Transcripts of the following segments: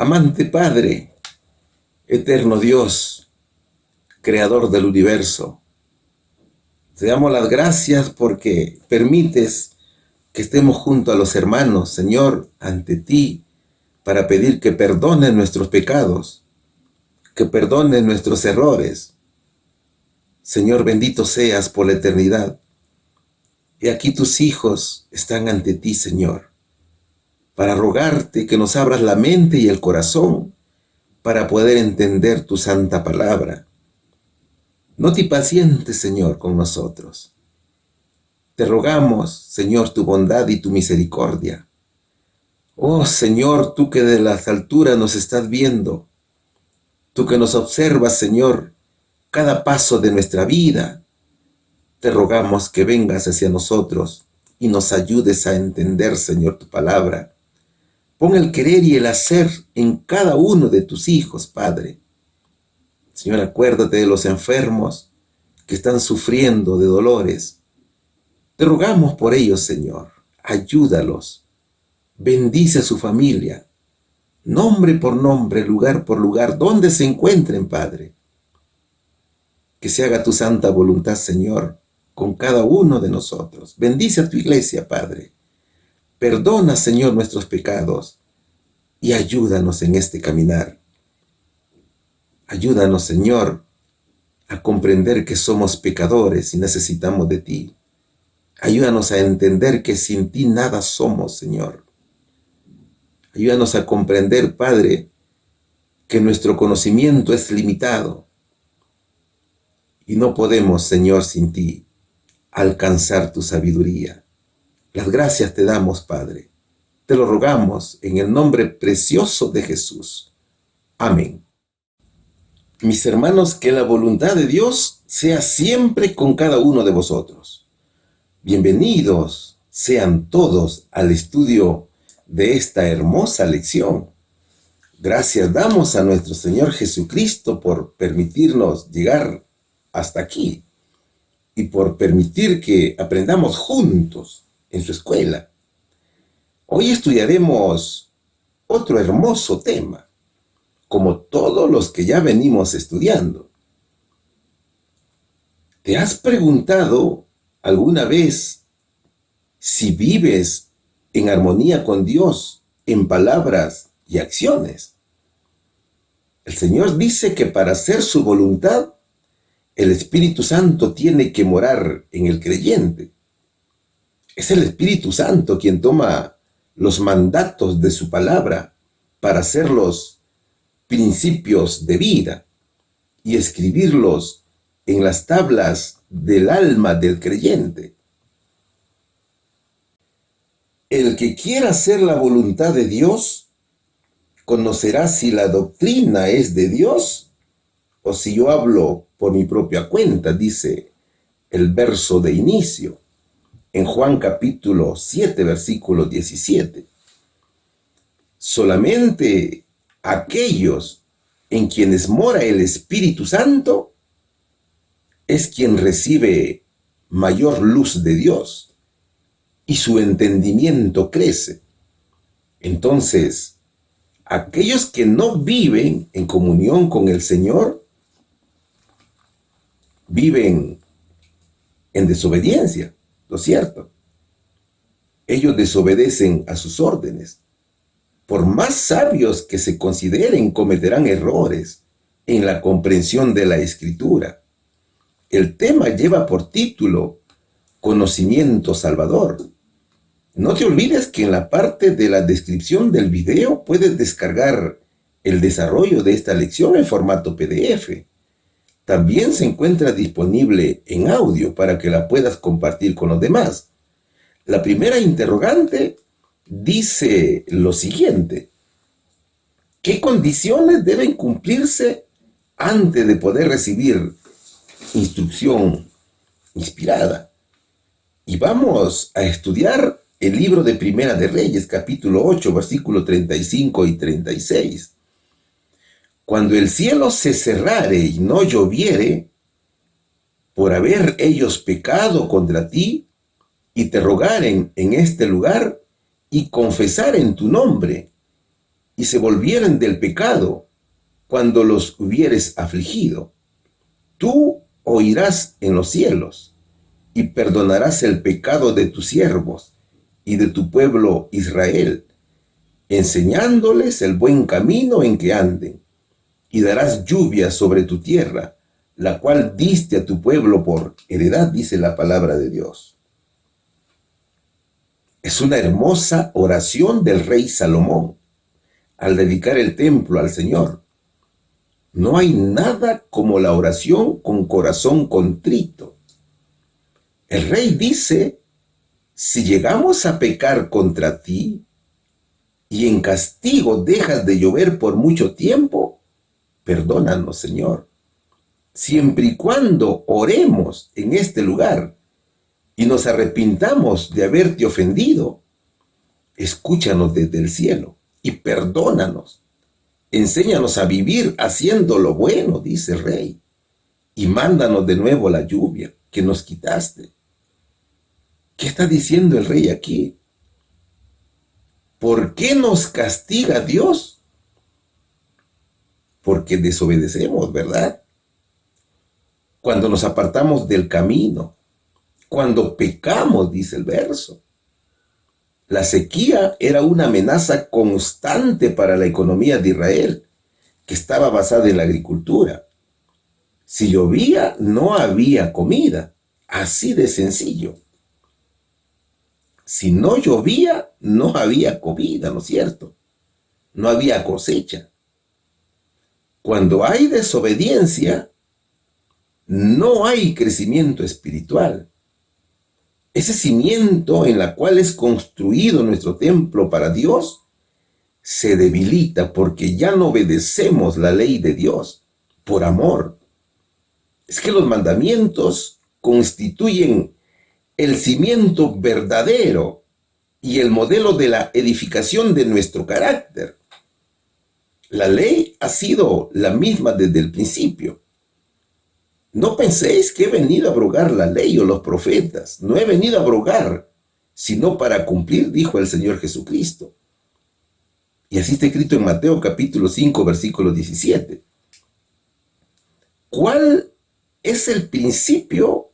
Amante Padre, eterno Dios, Creador del universo, te damos las gracias porque permites que estemos junto a los hermanos, Señor, ante ti, para pedir que perdones nuestros pecados, que perdones nuestros errores. Señor, bendito seas por la eternidad. Y aquí tus hijos están ante ti, Señor, para rogarte que nos abras la mente y el corazón para poder entender tu santa palabra. No te impacientes, Señor, con nosotros. Te rogamos, Señor, tu bondad y tu misericordia. Oh, Señor, tú que de las alturas nos estás viendo, tú que nos observas, Señor, cada paso de nuestra vida, te rogamos que vengas hacia nosotros y nos ayudes a entender, Señor, tu palabra. Pon el querer y el hacer en cada uno de tus hijos, Padre. Señor, acuérdate de los enfermos que están sufriendo de dolores. Te rogamos por ellos, Señor. Ayúdalos. Bendice a su familia. Nombre por nombre, lugar por lugar, donde se encuentren, Padre. Que se haga tu santa voluntad, Señor, con cada uno de nosotros. Bendice a tu iglesia, Padre. Perdona, Señor, nuestros pecados y ayúdanos en este caminar. Ayúdanos, Señor, a comprender que somos pecadores y necesitamos de ti. Ayúdanos a entender que sin ti nada somos, Señor. Ayúdanos a comprender, Padre, que nuestro conocimiento es limitado y no podemos, Señor, sin ti alcanzar tu sabiduría. Las gracias te damos, Padre. Te lo rogamos en el nombre precioso de Jesús. Amén. Mis hermanos, que la voluntad de Dios sea siempre con cada uno de vosotros. Bienvenidos sean todos al estudio de esta hermosa lección. Gracias damos a nuestro Señor Jesucristo por permitirnos llegar hasta aquí y por permitir que aprendamos juntos en su escuela. Hoy estudiaremos otro hermoso tema, como todos los que ya venimos estudiando. ¿Te has preguntado alguna vez si vives en armonía con Dios en palabras y acciones? El Señor dice que para hacer su voluntad, el Espíritu Santo tiene que morar en el creyente. Es el Espíritu Santo quien toma los mandatos de su palabra para hacerlos principios de vida y escribirlos en las tablas del alma del creyente. El que quiera hacer la voluntad de Dios conocerá si la doctrina es de Dios o si yo hablo por mi propia cuenta, dice el verso de inicio en Juan capítulo 7, versículo 17. Solamente aquellos en quienes mora el Espíritu Santo es quien recibe mayor luz de Dios y su entendimiento crece. Entonces, aquellos que no viven en comunión con el Señor viven en desobediencia, ¿no es cierto? Ellos desobedecen a sus órdenes. Por más sabios que se consideren, cometerán errores en la comprensión de la Escritura. El tema lleva por título Conocimiento Salvador. No te olvides que en la parte de la descripción del video puedes descargar el desarrollo de esta lección en formato PDF. También se encuentra disponible en audio para que la puedas compartir con los demás. La primera interrogante dice lo siguiente: ¿qué condiciones deben cumplirse antes de poder recibir instrucción inspirada? Y vamos a estudiar el libro de Primera de Reyes, capítulo 8, versículos 35 y 36. Cuando el cielo se cerrare y no lloviere, por haber ellos pecado contra ti, y te rogaren en este lugar, y confesar en tu nombre, y se volvieren del pecado cuando los hubieres afligido, tú oirás en los cielos y perdonarás el pecado de tus siervos y de tu pueblo Israel, enseñándoles el buen camino en que anden, y darás lluvia sobre tu tierra, la cual diste a tu pueblo por heredad, dice la palabra de Dios. Es una hermosa oración del rey Salomón al dedicar el templo al Señor. No hay nada como la oración con corazón contrito. El rey dice: si llegamos a pecar contra ti y en castigo dejas de llover por mucho tiempo, perdónanos, Señor, siempre y cuando oremos en este lugar y nos arrepintamos de haberte ofendido. Escúchanos desde el cielo y perdónanos. Enséñanos a vivir haciendo lo bueno, dice el rey, y mándanos de nuevo la lluvia que nos quitaste. ¿Qué está diciendo el rey aquí? ¿Por qué nos castiga Dios? Porque desobedecemos, ¿verdad? Cuando nos apartamos del camino, cuando pecamos, dice el verso. La sequía era una amenaza constante para la economía de Israel, que estaba basada en la agricultura. Si llovía, no había comida, así de sencillo. Si no llovía, no había comida, ¿no es cierto? No había cosecha. Cuando hay desobediencia, no hay crecimiento espiritual. Ese cimiento en la cual es construido nuestro templo para Dios se debilita porque ya no obedecemos la ley de Dios por amor. Es que los mandamientos constituyen el cimiento verdadero y el modelo de la edificación de nuestro carácter. La ley ha sido la misma desde el principio. No penséis que he venido a abrogar la ley o los profetas. No he venido a abrogar, sino para cumplir, dijo el Señor Jesucristo. Y así está escrito en Mateo capítulo 5, versículo 17. ¿Cuál es el principio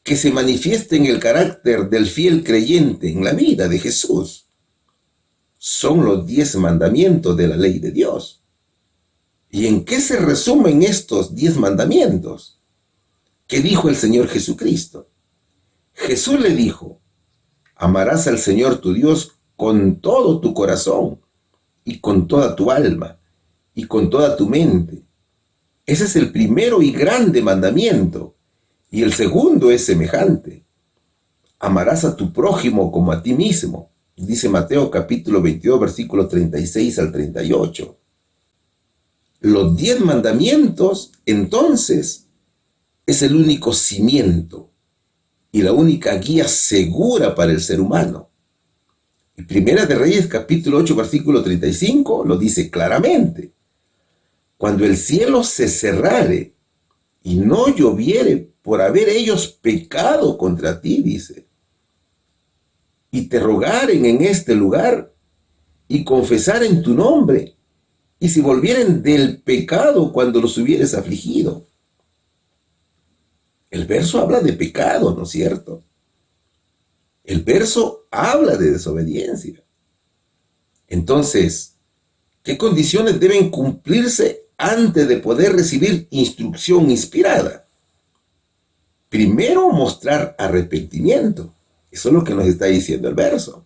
que se manifiesta en el carácter del fiel creyente en la vida de Jesús? Son los 10 mandamientos de la ley de Dios. ¿Y en qué se resumen estos 10 mandamientos? ¿Qué dijo el Señor Jesucristo? Jesús le dijo: amarás al Señor tu Dios con todo tu corazón, y con toda tu alma, y con toda tu mente. Ese es el primero y grande mandamiento, y el segundo es semejante: amarás a tu prójimo como a ti mismo, dice Mateo capítulo 22, versículos 36 al 38. Los 10 mandamientos, entonces, es el único cimiento y la única guía segura para el ser humano. Y Primera de Reyes, capítulo 8, versículo 35, lo dice claramente: cuando el cielo se cerrare y no lloviere por haber ellos pecado contra ti, dice, y te rogaren en este lugar y confesaren tu nombre, y si volvieren del pecado cuando los hubieres afligido. El verso habla de pecado, ¿no es cierto? El verso habla de desobediencia. Entonces, ¿qué condiciones deben cumplirse antes de poder recibir instrucción inspirada? Primero, mostrar arrepentimiento. Eso es lo que nos está diciendo el verso.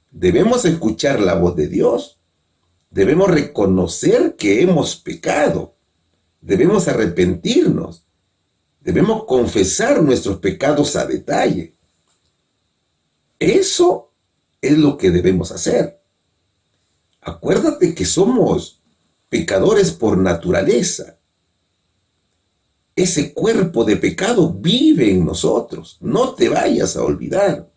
Debemos escuchar la voz de Dios. Debemos reconocer que hemos pecado. Debemos arrepentirnos. Debemos confesar nuestros pecados a detalle. Eso es lo que debemos hacer. Acuérdate que somos pecadores por naturaleza. Ese cuerpo de pecado vive en nosotros. No te vayas a olvidar.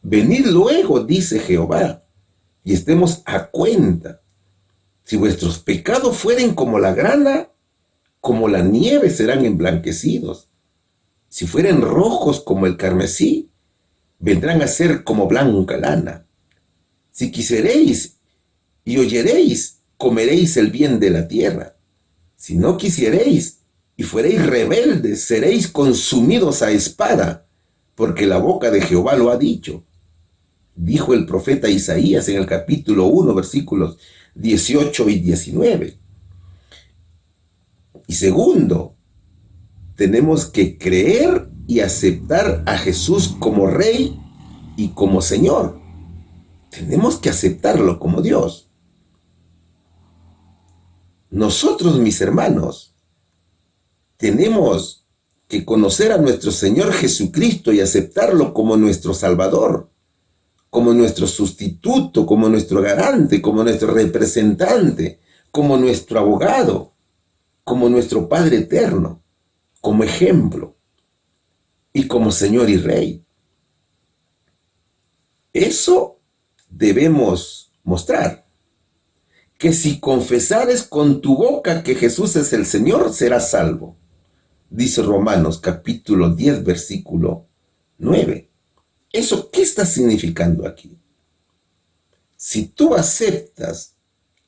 Venid luego, dice Jehová, y estemos a cuenta. Si vuestros pecados fueren como la grana, como la nieve serán emblanquecidos. Si fueren rojos como el carmesí, vendrán a ser como blanca lana. Si quisiereis y oyeréis, comeréis el bien de la tierra. Si no quisieréis y fuereis rebeldes, seréis consumidos a espada, porque la boca de Jehová lo ha dicho. Dijo el profeta Isaías en el capítulo 1, versículos 18 y 19. Y segundo, tenemos que creer y aceptar a Jesús como Rey y como Señor. Tenemos que aceptarlo como Dios. Nosotros, mis hermanos, tenemos que conocer a nuestro Señor Jesucristo y aceptarlo como nuestro Salvador, como nuestro sustituto, como nuestro garante, como nuestro representante, como nuestro abogado, como nuestro Padre eterno, como ejemplo y como Señor y Rey. Eso debemos mostrar. Que si confesares con tu boca que Jesús es el Señor, serás salvo. Dice Romanos capítulo 10, versículo 9. ¿Eso qué está significando aquí? Si tú aceptas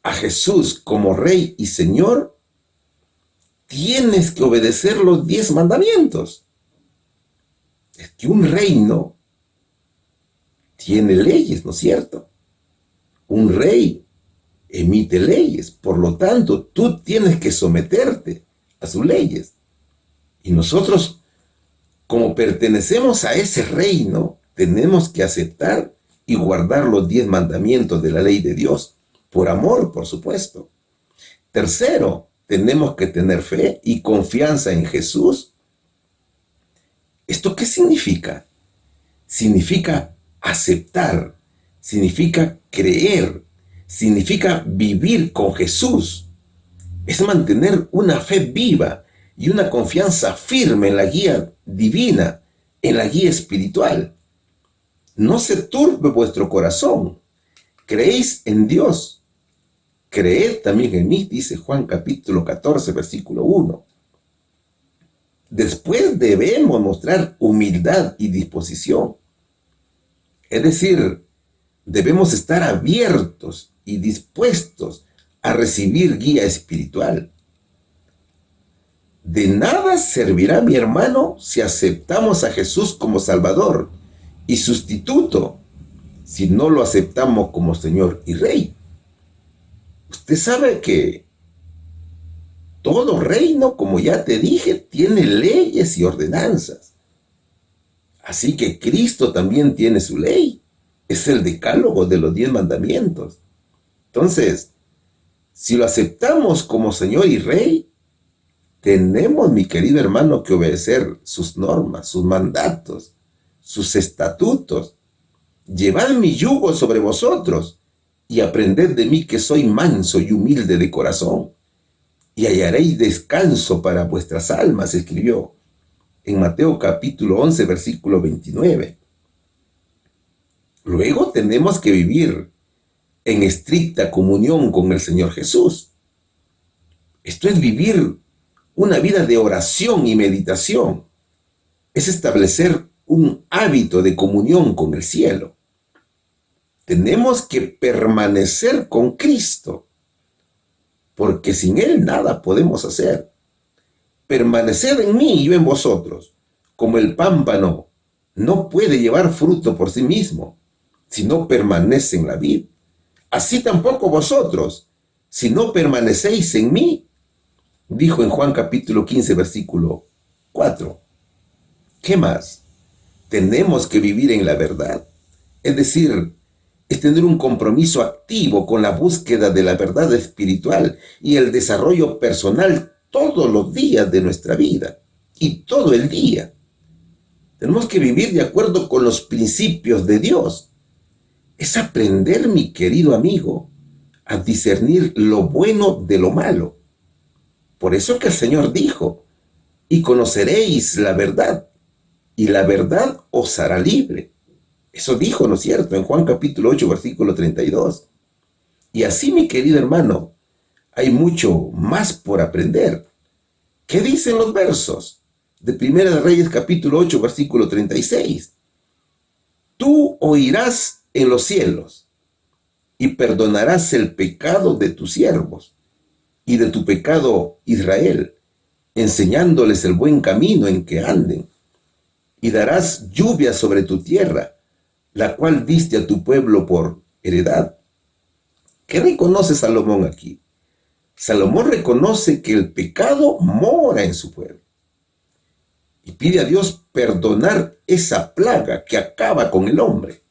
a Jesús como Rey y Señor, tienes que obedecer los 10 mandamientos. Es que un reino tiene leyes, ¿no es cierto? Un rey emite leyes, por lo tanto, tú tienes que someterte a sus leyes. Y nosotros, como pertenecemos a ese reino, tenemos que aceptar y guardar los 10 mandamientos de la ley de Dios, por amor, por supuesto. Tercero, tenemos que tener fe y confianza en Jesús. ¿Esto qué significa? Significa aceptar, significa creer, significa vivir con Jesús. Es mantener una fe viva y una confianza firme en la guía divina, en la guía espiritual. No se turbe vuestro corazón. Creéis en Dios. Creed también en mí, dice Juan capítulo 14, versículo 1. Después debemos mostrar humildad y disposición. Es decir, debemos estar abiertos y dispuestos a recibir guía espiritual. De nada servirá, mi hermano, si aceptamos a Jesús como Salvador y sustituto, si no lo aceptamos como Señor y Rey. Usted sabe que todo reino, como ya te dije, tiene leyes y ordenanzas. Así que Cristo también tiene su ley. Es el decálogo de los 10 mandamientos. Entonces, si lo aceptamos como Señor y Rey, tenemos, mi querido hermano, que obedecer sus normas, sus mandatos, sus estatutos. Llevad mi yugo sobre vosotros y aprended de mí que soy manso y humilde de corazón, y hallaréis descanso para vuestras almas, escribió en Mateo capítulo 11, versículo 29. Luego tenemos que vivir en estricta comunión con el Señor Jesús. Esto es vivir una vida de oración y meditación. Es establecer un hábito de comunión con el cielo. Tenemos que permanecer con Cristo, porque sin Él nada podemos hacer. Permaneced en mí y yo en vosotros, como el pámpano no puede llevar fruto por sí mismo, si no permanece en la vid. Así tampoco vosotros, si no permanecéis en mí, dijo en Juan capítulo 15, versículo 4. ¿Qué más? Tenemos que vivir en la verdad. Es decir, es tener un compromiso activo con la búsqueda de la verdad espiritual y el desarrollo personal todos los días de nuestra vida y todo el día. Tenemos que vivir de acuerdo con los principios de Dios. Es aprender, mi querido amigo, a discernir lo bueno de lo malo. Por eso que el Señor dijo, y conoceréis la verdad, y la verdad os hará libre. Eso dijo, ¿no es cierto?, en Juan capítulo 8, versículo 32. Y así, mi querido hermano, hay mucho más por aprender. ¿Qué dicen los versos de Primera de Reyes capítulo 8, versículo 36? Tú oirás en los cielos y perdonarás el pecado de tus siervos y de tu pecado Israel, enseñándoles el buen camino en que anden. Y darás lluvia sobre tu tierra, la cual diste a tu pueblo por heredad. ¿Qué reconoce Salomón aquí? Salomón reconoce que el pecado mora en su pueblo y pide a Dios perdonar esa plaga que acaba con el hombre.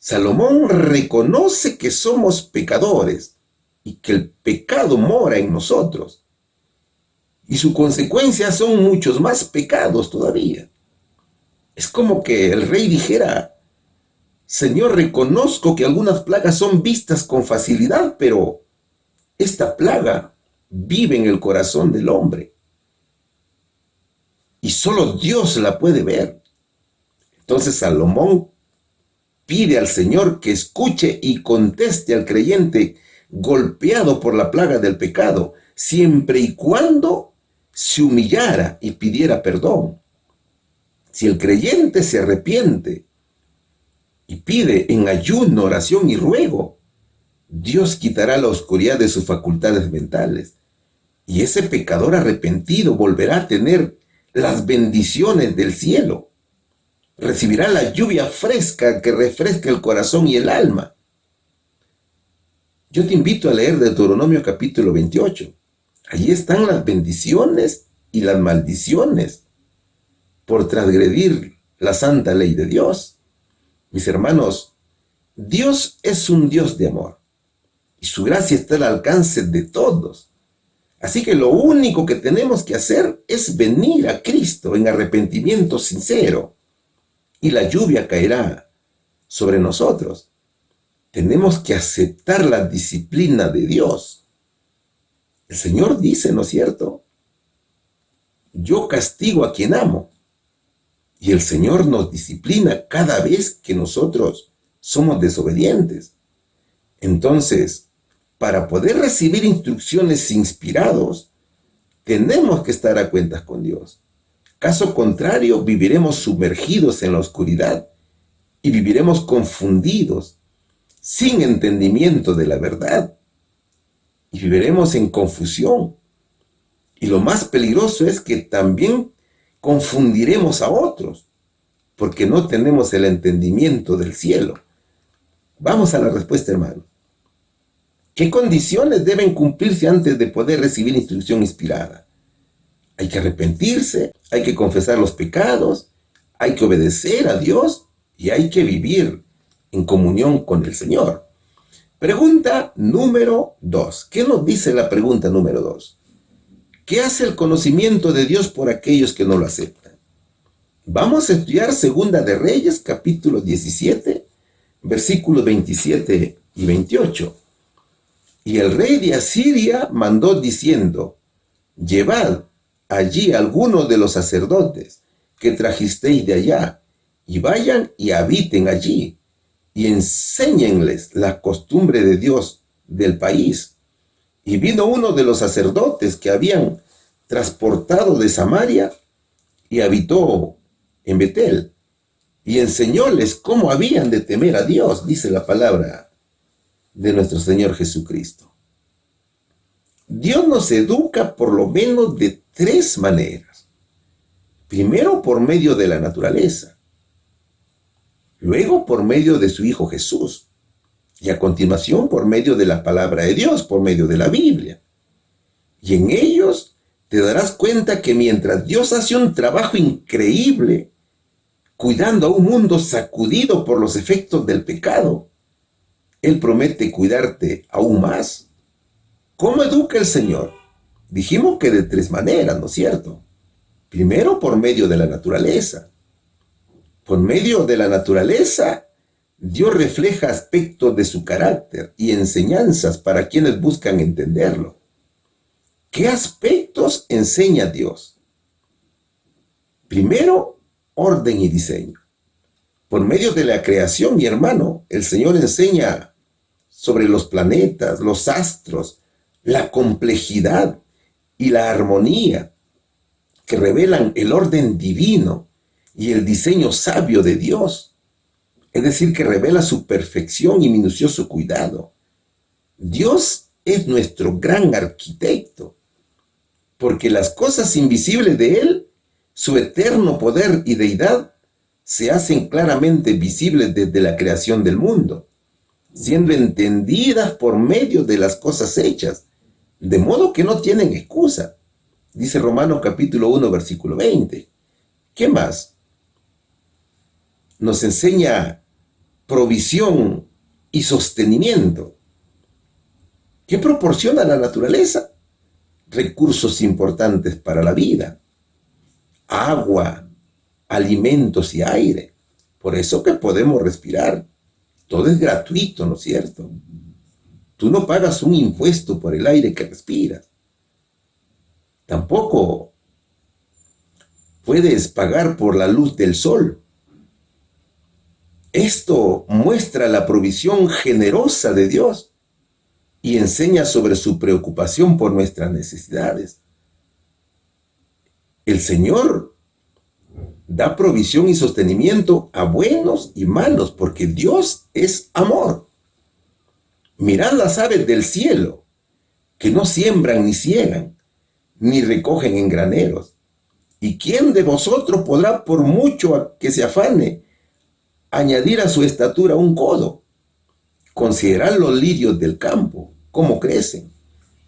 Salomón reconoce que somos pecadores y que el pecado mora en nosotros. Y su consecuencia son muchos más pecados todavía. Es como que el rey dijera: Señor, reconozco que algunas plagas son vistas con facilidad, pero esta plaga vive en el corazón del hombre. Y solo Dios la puede ver. Entonces Salomón pide al Señor que escuche y conteste al creyente golpeado por la plaga del pecado, siempre y cuando se humillara y pidiera perdón. Si el creyente se arrepiente y pide en ayuno, oración y ruego, Dios quitará la oscuridad de sus facultades mentales, y ese pecador arrepentido volverá a tener las bendiciones del cielo. Recibirá la lluvia fresca que refresca el corazón y el alma. Yo te invito a leer Deuteronomio capítulo 28. Allí están las bendiciones y las maldiciones por transgredir la santa ley de Dios. Mis hermanos, Dios es un Dios de amor y su gracia está al alcance de todos. Así que lo único que tenemos que hacer es venir a Cristo en arrepentimiento sincero y la lluvia caerá sobre nosotros. Tenemos que aceptar la disciplina de Dios. El Señor dice, ¿no es cierto? Yo castigo a quien amo. Y el Señor nos disciplina cada vez que nosotros somos desobedientes. Entonces, para poder recibir instrucciones inspirados, tenemos que estar a cuentas con Dios. Caso contrario, viviremos sumergidos en la oscuridad y viviremos confundidos, sin entendimiento de la verdad. Y viviremos en confusión. Y lo más peligroso es que también confundiremos a otros, porque no tenemos el entendimiento del cielo. Vamos a la respuesta, hermano. ¿Qué condiciones deben cumplirse antes de poder recibir instrucción inspirada? Hay que arrepentirse, hay que confesar los pecados, hay que obedecer a Dios y hay que vivir en comunión con el Señor. Pregunta número 2. ¿Qué nos dice la pregunta número 2? ¿Qué hace el conocimiento de Dios por aquellos que no lo aceptan? Vamos a estudiar Segunda de Reyes, capítulo 17, versículos 27 y 28. Y el rey de Asiria mandó diciendo: llevad allí algunos de los sacerdotes que trajisteis de allá, y vayan y habiten allí, y enséñenles la costumbre de Dios del país. Y vino uno de los sacerdotes que habían transportado de Samaria, y habitó en Betel, y enseñóles cómo habían de temer a Dios, dice la palabra de nuestro Señor Jesucristo. Dios nos educa por lo menos de 3 maneras. Primero, por medio de la naturaleza. Luego, por medio de su Hijo Jesús. Y a continuación, por medio de la palabra de Dios, por medio de la Biblia. Y en ellos te darás cuenta que mientras Dios hace un trabajo increíble, cuidando a un mundo sacudido por los efectos del pecado, Él promete cuidarte aún más. ¿Cómo educa el Señor? Dijimos que de 3 maneras, ¿no es cierto? Primero, por medio de la naturaleza. Por medio de la naturaleza, Dios refleja aspectos de su carácter y enseñanzas para quienes buscan entenderlo. ¿Qué aspectos enseña Dios? Primero, orden y diseño. Por medio de la creación, mi hermano, el Señor enseña sobre los planetas, los astros, la complejidad y la armonía que revelan el orden divino y el diseño sabio de Dios. Es decir, que revela su perfección y minucioso cuidado. Dios es nuestro gran arquitecto, porque las cosas invisibles de Él, su eterno poder y deidad, se hacen claramente visibles desde la creación del mundo, siendo entendidas por medio de las cosas hechas, de modo que no tienen excusa. Dice Romanos capítulo 1, versículo 20. ¿Qué más? Nos enseña provisión y sostenimiento. ¿Qué proporciona la naturaleza? Recursos importantes para la vida. Agua, alimentos y aire. Por eso que podemos respirar. Todo es gratuito, ¿no es cierto? Tú no pagas un impuesto por el aire que respiras. Tampoco puedes pagar por la luz del sol. Esto muestra la provisión generosa de Dios y enseña sobre su preocupación por nuestras necesidades. El Señor da provisión y sostenimiento a buenos y malos, porque Dios es amor. Mirad las aves del cielo, que no siembran ni ciegan, ni recogen en graneros. ¿Y quién de vosotros podrá, por mucho que se afane, añadir a su estatura un codo? Considerad los lirios del campo, cómo crecen.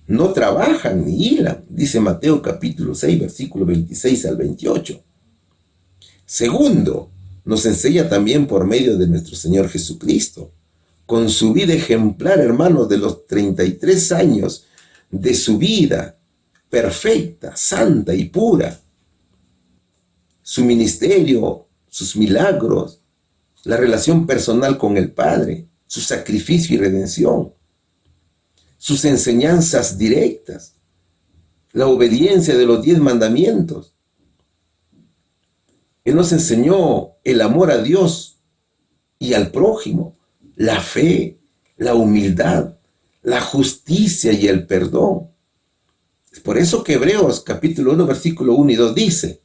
No trabajan ni hilan, dice Mateo capítulo 6, versículo 26 al 28. Segundo, nos enseña también por medio de nuestro Señor Jesucristo, con su vida ejemplar, hermanos, de los 33 años de su vida perfecta, santa y pura. Su ministerio, sus milagros, la relación personal con el Padre, su sacrificio y redención, sus enseñanzas directas, la obediencia de los 10 mandamientos. Él nos enseñó el amor a Dios y al prójimo, la fe, la humildad, la justicia y el perdón. Es por eso que Hebreos capítulo 1, versículo 1 y 2 dice: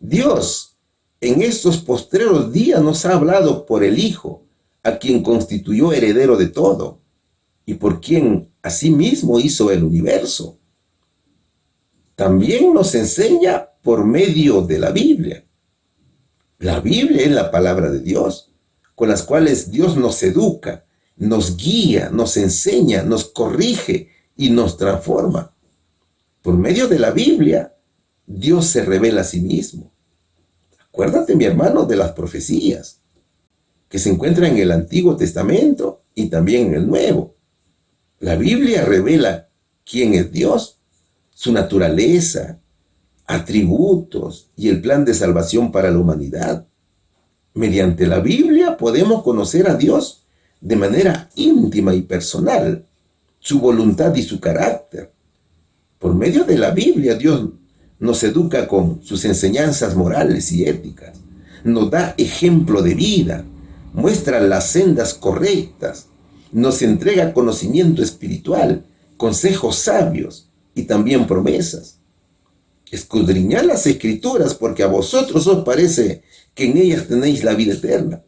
Dios en estos postreros días nos ha hablado por el Hijo, a quien constituyó heredero de todo, y por quien asimismo hizo el universo. También nos enseña por medio de la Biblia. La Biblia es la palabra de Dios, con las cuales Dios nos educa, nos guía, nos enseña, nos corrige y nos transforma. Por medio de la Biblia, Dios se revela a sí mismo. Acuérdate, mi hermano, de las profecías que se encuentran en el Antiguo Testamento y también en el Nuevo. La Biblia revela quién es Dios, su naturaleza, atributos y el plan de salvación para la humanidad. Mediante la Biblia podemos conocer a Dios de manera íntima y personal, su voluntad y su carácter. Por medio de la Biblia, Dios nos educa con sus enseñanzas morales y éticas, nos da ejemplo de vida, muestra las sendas correctas, nos entrega conocimiento espiritual, consejos sabios y también promesas. Escudriñad las Escrituras, porque a vosotros os parece que en ellas tenéis la vida eterna,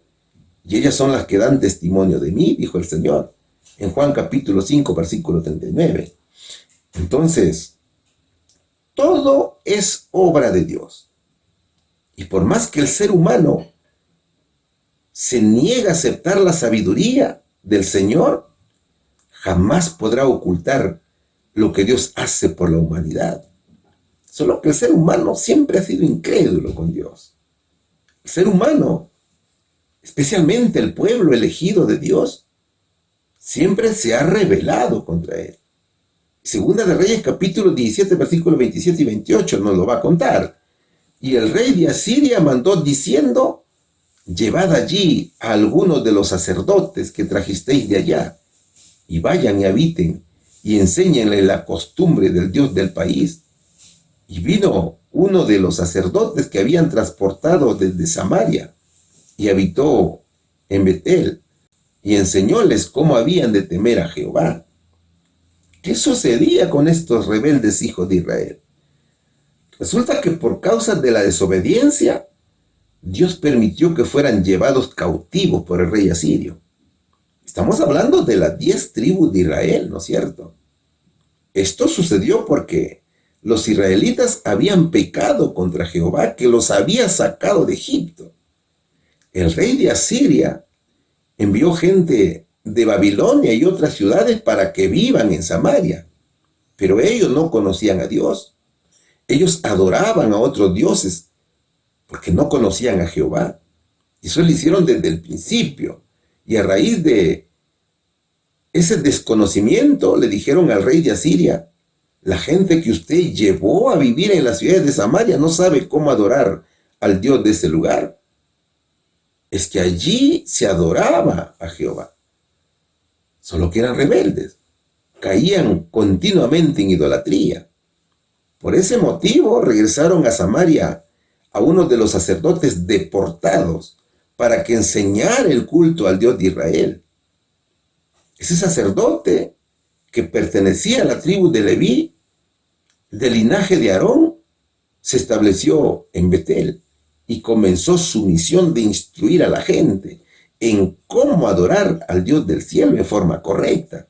y ellas son las que dan testimonio de mí, dijo el Señor, en Juan capítulo 5, versículo 39. Entonces, todo es obra de Dios. Y por más que el ser humano se niegue a aceptar la sabiduría del Señor, jamás podrá ocultar lo que Dios hace por la humanidad. Solo que el ser humano siempre ha sido incrédulo con Dios. El ser humano, especialmente el pueblo elegido de Dios, siempre se ha rebelado contra él. Segunda de Reyes capítulo 17, versículos 27 y 28 nos lo va a contar. Y el rey de Asiria mandó diciendo: llevad allí a algunos de los sacerdotes que trajisteis de allá, y vayan y habiten, y enséñenle la costumbre del Dios del país. Y vino uno de los sacerdotes que habían transportado desde Samaria, y habitó en Betel, y enseñóles cómo habían de temer a Jehová. ¿Qué sucedía con estos rebeldes hijos de Israel? Resulta que por causa de la desobediencia, Dios permitió que fueran llevados cautivos por el rey asirio. Estamos hablando de las 10 tribus de Israel, ¿no es cierto? Esto sucedió porque los israelitas habían pecado contra Jehová, que los había sacado de Egipto. El rey de Asiria envió gente de Babilonia y otras ciudades para que vivan en Samaria, pero ellos no conocían a Dios. Ellos adoraban a otros dioses porque no conocían a Jehová. Y eso lo hicieron desde el principio. Y a raíz de ese desconocimiento le dijeron al rey de Asiria: la gente que usted llevó a vivir en las ciudades de Samaria no sabe cómo adorar al Dios de ese lugar. Es que allí se adoraba a Jehová. Solo que eran rebeldes. Caían continuamente en idolatría. Por ese motivo regresaron a Samaria a uno de los sacerdotes deportados para que enseñara el culto al Dios de Israel. Ese sacerdote, que pertenecía a la tribu de Leví, del linaje de Aarón, se estableció en Betel y comenzó su misión de instruir a la gente en cómo adorar al Dios del cielo en forma correcta.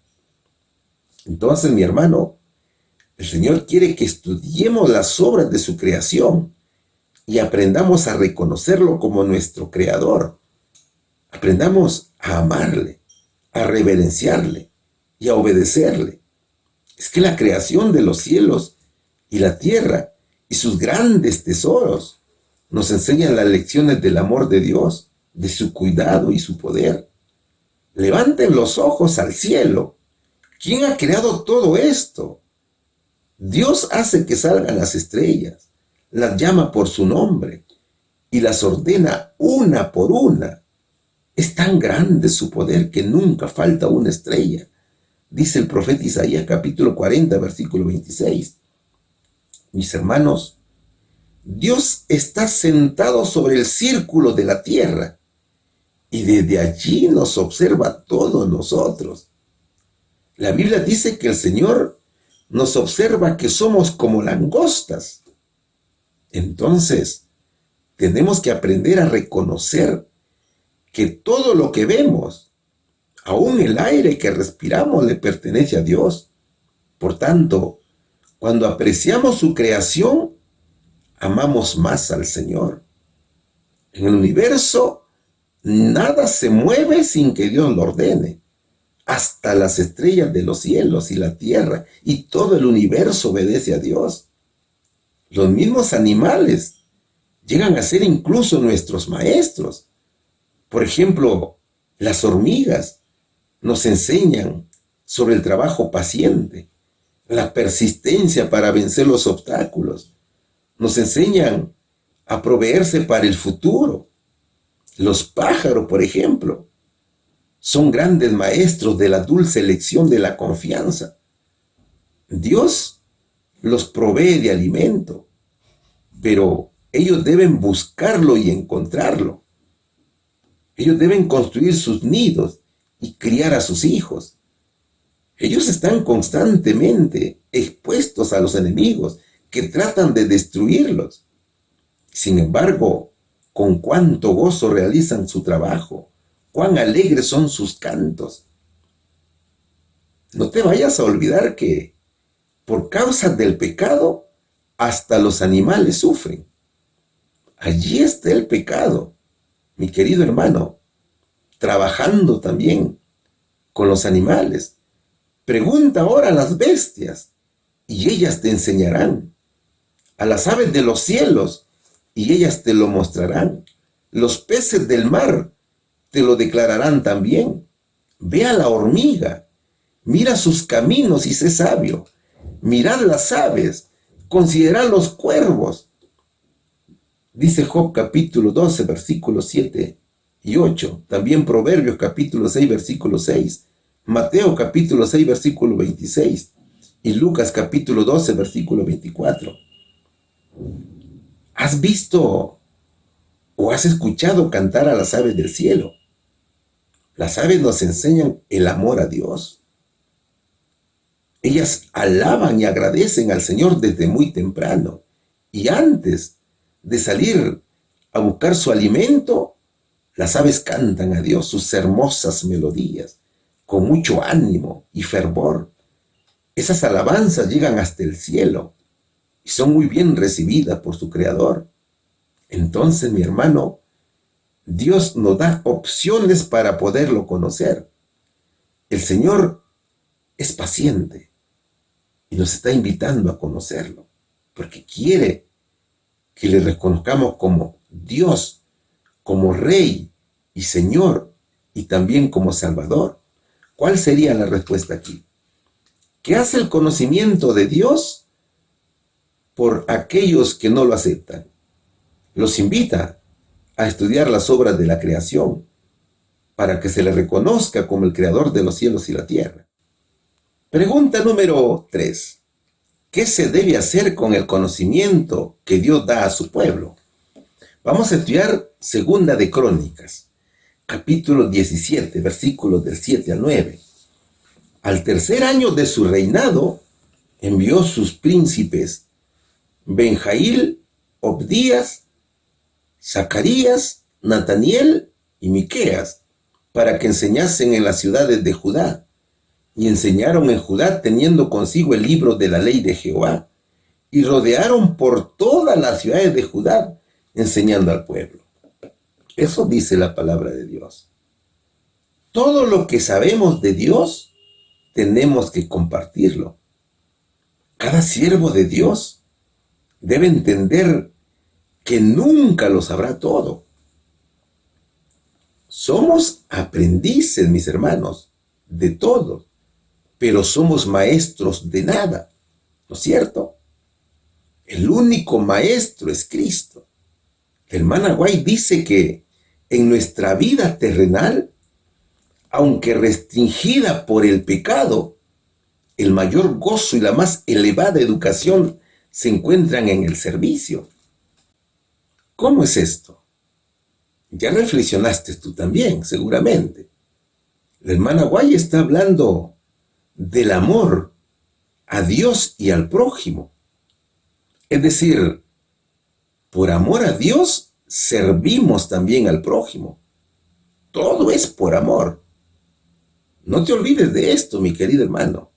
Entonces, mi hermano, el Señor quiere que estudiemos las obras de su creación y aprendamos a reconocerlo como nuestro creador. Aprendamos a amarle, a reverenciarle y a obedecerle. Es que la creación de los cielos y la tierra y sus grandes tesoros nos enseñan las lecciones del amor de Dios, de su cuidado y su poder. Levanten los ojos al cielo. ¿Quién ha creado todo esto? Dios hace que salgan las estrellas, las llama por su nombre y las ordena una por una. Es tan grande su poder que nunca falta una estrella, dice el profeta Isaías capítulo 40, versículo 26. Mis hermanos, Dios está sentado sobre el círculo de la tierra y desde allí nos observa a todos nosotros. La Biblia dice que el Señor nos observa que somos como langostas. Entonces, tenemos que aprender a reconocer que todo lo que vemos, aún el aire que respiramos, le pertenece a Dios. Por tanto, cuando apreciamos su creación, amamos más al Señor. En el universo, nada se mueve sin que Dios lo ordene. Hasta las estrellas de los cielos y la tierra y todo el universo obedece a Dios. Los mismos animales llegan a ser incluso nuestros maestros. Por ejemplo, las hormigas nos enseñan sobre el trabajo paciente, la persistencia para vencer los obstáculos. Nos enseñan a proveerse para el futuro. Los pájaros, por ejemplo, son grandes maestros de la dulce lección de la confianza. Dios los provee de alimento, pero ellos deben buscarlo y encontrarlo. Ellos deben construir sus nidos y criar a sus hijos. Ellos están constantemente expuestos a los enemigos que tratan de destruirlos. Sin embargo, con cuánto gozo realizan su trabajo, cuán alegres son sus cantos. No te vayas a olvidar que por causa del pecado, hasta los animales sufren. Allí está el pecado, mi querido hermano, trabajando también con los animales. Pregunta ahora a las bestias y ellas te enseñarán. A las aves de los cielos y ellas te lo mostrarán. Los peces del mar te lo declararán también. Ve a la hormiga, mira sus caminos y sé sabio. Mirad las aves, considerad los cuervos. Dice Job capítulo 12, versículos 7 y 8. También Proverbios capítulo 6, versículo 6. Mateo capítulo 6, versículo 26. Y Lucas capítulo 12, versículo 24. ¿Has visto o has escuchado cantar a las aves del cielo? Las aves nos enseñan el amor a Dios. Ellas alaban y agradecen al Señor desde muy temprano y antes de salir a buscar su alimento, las aves cantan a Dios sus hermosas melodías, con mucho ánimo y fervor. Esas alabanzas llegan hasta el cielo y son muy bien recibidas por su Creador. Entonces, mi hermano, Dios nos da opciones para poderlo conocer. El Señor es paciente y nos está invitando a conocerlo, porque quiere que le reconozcamos como Dios, como Rey y Señor, y también como Salvador. ¿Cuál sería la respuesta aquí? ¿Qué hace el conocimiento de Dios por aquellos que no lo aceptan? Los invita a estudiar las obras de la creación para que se le reconozca como el creador de los cielos y la tierra. Pregunta número 3. ¿Qué se debe hacer con el conocimiento que Dios da a su pueblo? Vamos a estudiar Segunda de Crónicas, capítulo 17, versículos del 7 al 9. Al tercer año de su reinado, envió sus príncipes Benjail, Obdías, Zacarías, Nataniel y Miqueas, para que enseñasen en las ciudades de Judá. Y enseñaron en Judá teniendo consigo el libro de la ley de Jehová, y rodearon por todas las ciudades de Judá, enseñando al pueblo. Eso dice la palabra de Dios. Todo lo que sabemos de Dios, tenemos que compartirlo. Cada siervo de Dios debe entender que nunca lo sabrá todo. Somos aprendices, mis hermanos, de todo, pero somos maestros de nada, ¿no es cierto? El único maestro es Cristo. La hermana White dice que en nuestra vida terrenal, aunque restringida por el pecado, el mayor gozo y la más elevada educación se encuentran en el servicio. ¿Cómo es esto? Ya reflexionaste tú también, seguramente. La hermana White está hablando del amor a Dios y al prójimo. Es decir, por amor a Dios servimos también al prójimo. Todo es por amor. No te olvides de esto, mi querido hermano.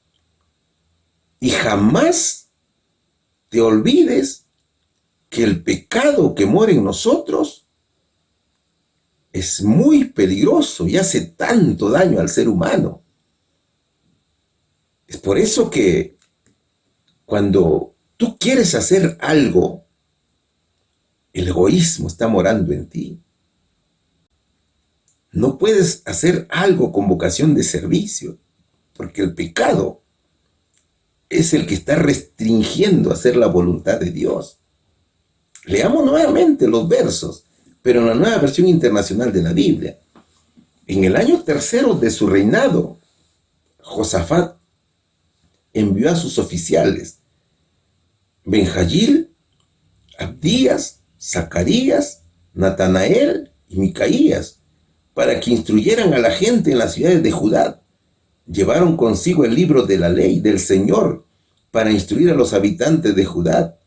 Y jamás te olvides que el pecado que mora en nosotros es muy peligroso y hace tanto daño al ser humano. Es por eso que cuando tú quieres hacer algo, el egoísmo está morando en ti. No puedes hacer algo con vocación de servicio, porque el pecado es el que está restringiendo hacer la voluntad de Dios. Leamos nuevamente los versos, pero en la Nueva Versión Internacional de la Biblia. En el año tercero de su reinado, Josafat envió a sus oficiales Benjail, Abdías, Zacarías, Natanael y Micaías, para que instruyeran a la gente en las ciudades de Judá. Llevaron consigo el libro de la ley del Señor para instruir a los habitantes de Judá.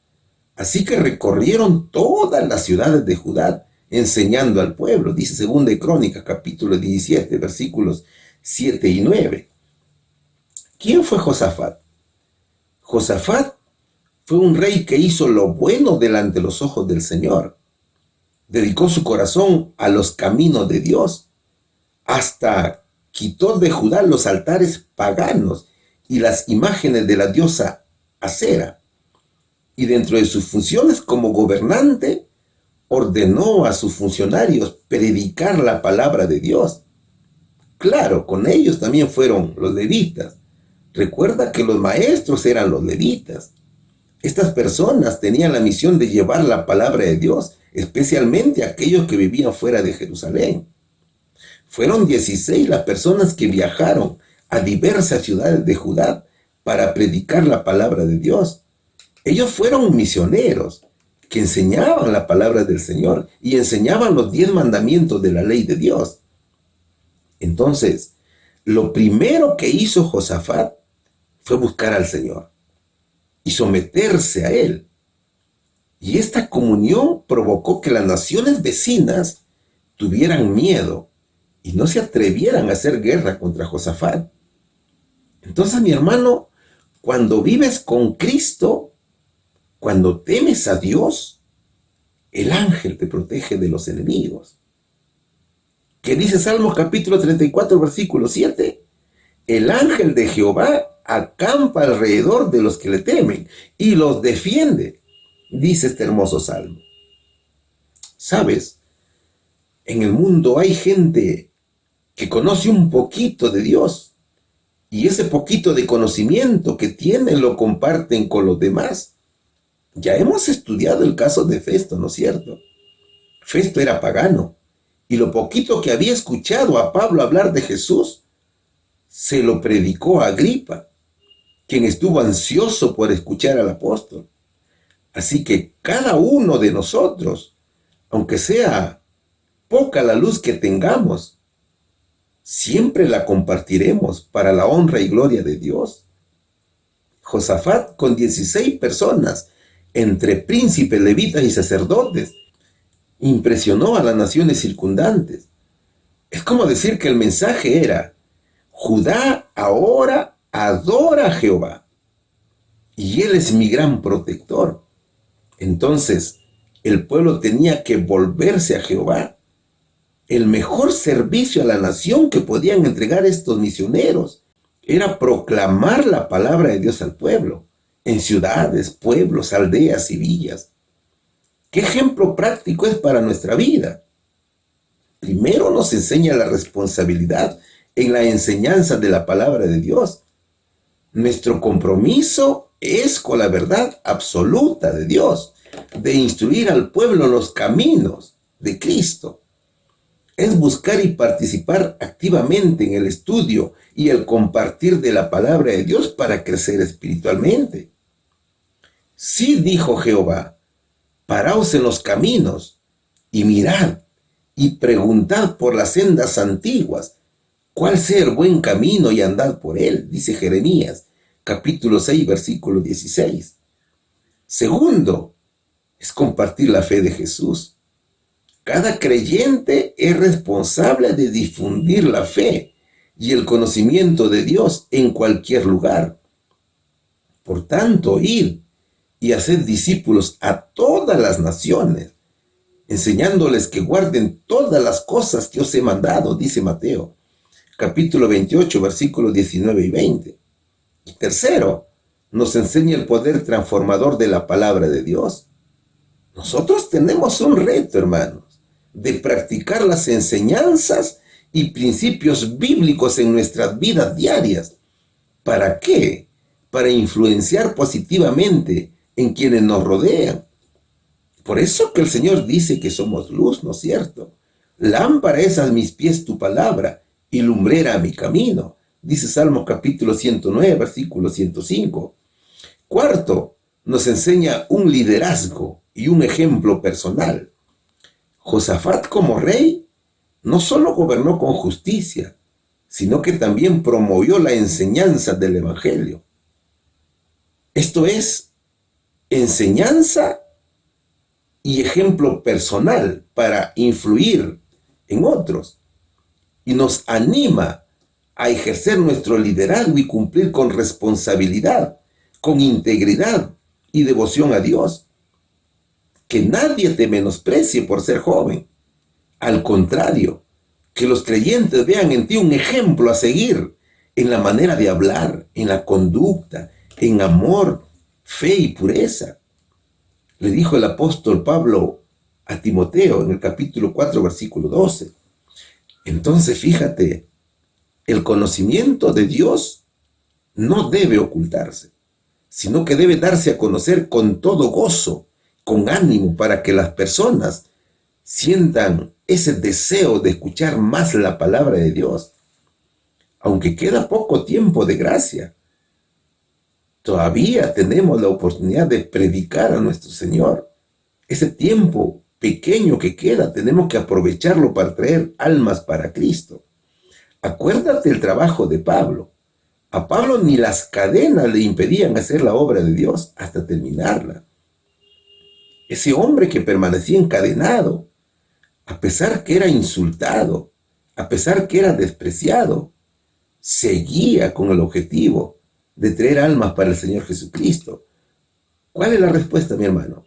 Así que recorrieron todas las ciudades de Judá, enseñando al pueblo. Dice Segunda de Crónicas, capítulo 17, versículos 7 y 9. ¿Quién fue Josafat? Josafat fue un rey que hizo lo bueno delante de los ojos del Señor. Dedicó su corazón a los caminos de Dios. Hasta quitó de Judá los altares paganos y las imágenes de la diosa Acera. Y dentro de sus funciones como gobernante, ordenó a sus funcionarios predicar la palabra de Dios. Claro, con ellos también fueron los levitas. Recuerda que los maestros eran los levitas. Estas personas tenían la misión de llevar la palabra de Dios, especialmente a aquellos que vivían fuera de Jerusalén. Fueron 16 las personas que viajaron a diversas ciudades de Judá para predicar la palabra de Dios. Ellos fueron misioneros que enseñaban la palabra del Señor y enseñaban los 10 mandamientos de la ley de Dios. Entonces, lo primero que hizo Josafat fue buscar al Señor y someterse a Él. Y esta comunión provocó que las naciones vecinas tuvieran miedo y no se atrevieran a hacer guerra contra Josafat. Entonces, mi hermano, cuando vives con Cristo, cuando temes a Dios, el ángel te protege de los enemigos. ¿Qué dice Salmos capítulo 34, versículo 7? El ángel de Jehová acampa alrededor de los que le temen y los defiende, dice este hermoso salmo. ¿Sabes? En el mundo hay gente que conoce un poquito de Dios y ese poquito de conocimiento que tienen lo comparten con los demás. Ya hemos estudiado el caso de Festo, ¿no es cierto? Festo era pagano y lo poquito que había escuchado a Pablo hablar de Jesús se lo predicó a Agripa, quien estuvo ansioso por escuchar al apóstol. Así que cada uno de nosotros, aunque sea poca la luz que tengamos, siempre la compartiremos para la honra y gloria de Dios. Josafat, con 16 personas, entre príncipes, levitas y sacerdotes, impresionó a las naciones circundantes. Es como decir que el mensaje era: Judá ahora adora a Jehová y Él es mi gran protector. Entonces, el pueblo tenía que volverse a Jehová. El mejor servicio a la nación que podían entregar estos misioneros era proclamar la palabra de Dios al pueblo, en ciudades, pueblos, aldeas y villas. ¿Qué ejemplo práctico es para nuestra vida? Primero nos enseña la responsabilidad en la enseñanza de la palabra de Dios. Nuestro compromiso es con la verdad absoluta de Dios, de instruir al pueblo en los caminos de Cristo. Es buscar y participar activamente en el estudio y el compartir de la palabra de Dios para crecer espiritualmente. Sí, dijo Jehová, paraos en los caminos y mirad y preguntad por las sendas antiguas, cuál sea el buen camino y andad por él, dice Jeremías, capítulo 6, versículo 16. Segundo, es compartir la fe de Jesús. Cada creyente es responsable de difundir la fe y el conocimiento de Dios en cualquier lugar. Por tanto, id y haced discípulos a todas las naciones, enseñándoles que guarden todas las cosas que os he mandado, dice Mateo, capítulo 28, versículos 19 y 20. Y tercero, nos enseña el poder transformador de la palabra de Dios. Nosotros tenemos un reto, hermanos, de practicar las enseñanzas y principios bíblicos en nuestras vidas diarias. ¿Para qué? Para influenciar positivamente en quienes nos rodean. Por eso que el Señor dice que somos luz, ¿no es cierto? Lámpara es a mis pies tu palabra y lumbrera a mi camino, dice Salmos capítulo 109, versículo 105. Cuarto, nos enseña un liderazgo y un ejemplo personal. Josafat, como rey, no solo gobernó con justicia, sino que también promovió la enseñanza del evangelio. Esto es enseñanza y ejemplo personal para influir en otros. Y nos anima a ejercer nuestro liderazgo y cumplir con responsabilidad, con integridad y devoción a Dios. Que nadie te menosprecie por ser joven. Al contrario, que los creyentes vean en ti un ejemplo a seguir en la manera de hablar, en la conducta, en amor, fe y pureza. Le dijo el apóstol Pablo a Timoteo en el capítulo 4, versículo 12. Entonces, fíjate, el conocimiento de Dios no debe ocultarse, sino que debe darse a conocer con todo gozo, con ánimo, para que las personas sientan ese deseo de escuchar más la palabra de Dios. Aunque queda poco tiempo de gracia, todavía tenemos la oportunidad de predicar a nuestro Señor. Ese tiempo pequeño que queda, tenemos que aprovecharlo para traer almas para Cristo. Acuérdate el trabajo de Pablo. A Pablo ni las cadenas le impedían hacer la obra de Dios hasta terminarla. Ese hombre que permanecía encadenado, a pesar que era insultado, a pesar que era despreciado, seguía con el objetivo de traer almas para el Señor Jesucristo. ¿Cuál es la respuesta, mi hermano?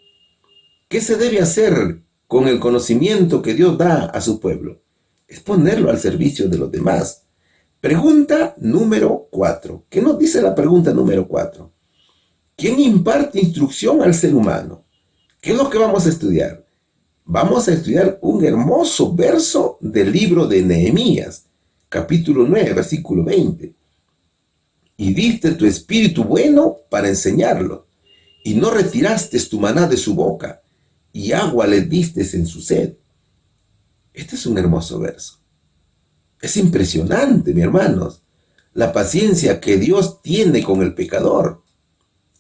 ¿Qué se debe hacer con el conocimiento que Dios da a su pueblo? Es ponerlo al servicio de los demás. Pregunta número 4. ¿Qué nos dice la pregunta número 4? ¿Quién imparte instrucción al ser humano? ¿Qué es lo que vamos a estudiar? Vamos a estudiar un hermoso verso del libro de Nehemías, capítulo 9, versículo 20. Y diste tu espíritu bueno para enseñarlo, y no retiraste tu maná de su boca, y agua le diste en su sed. Este es un hermoso verso. Es impresionante, mis hermanos, la paciencia que Dios tiene con el pecador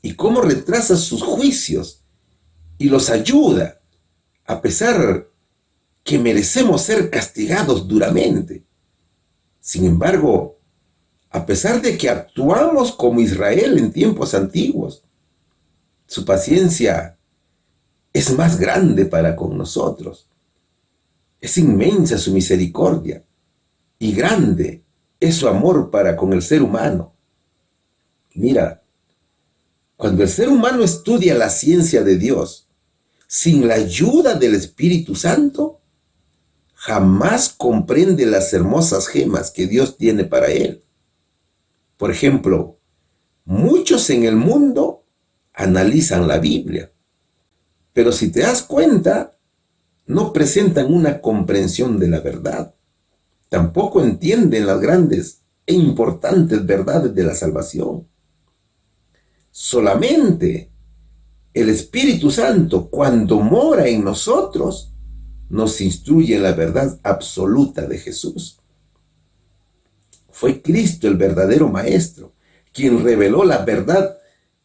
y cómo retrasa sus juicios y los ayuda, a pesar que merecemos ser castigados duramente. Sin embargo, a pesar de que actuamos como Israel en tiempos antiguos, su paciencia es más grande para con nosotros. Es inmensa su misericordia y grande es su amor para con el ser humano. Mira, cuando el ser humano estudia la ciencia de Dios sin la ayuda del Espíritu Santo, jamás comprende las hermosas gemas que Dios tiene para él. Por ejemplo, muchos en el mundo analizan la Biblia, pero si te das cuenta, no presentan una comprensión de la verdad. Tampoco entienden las grandes e importantes verdades de la salvación. Solamente el Espíritu Santo, cuando mora en nosotros, nos instruye en la verdad absoluta de Jesús. Fue Cristo el verdadero Maestro, quien reveló la verdad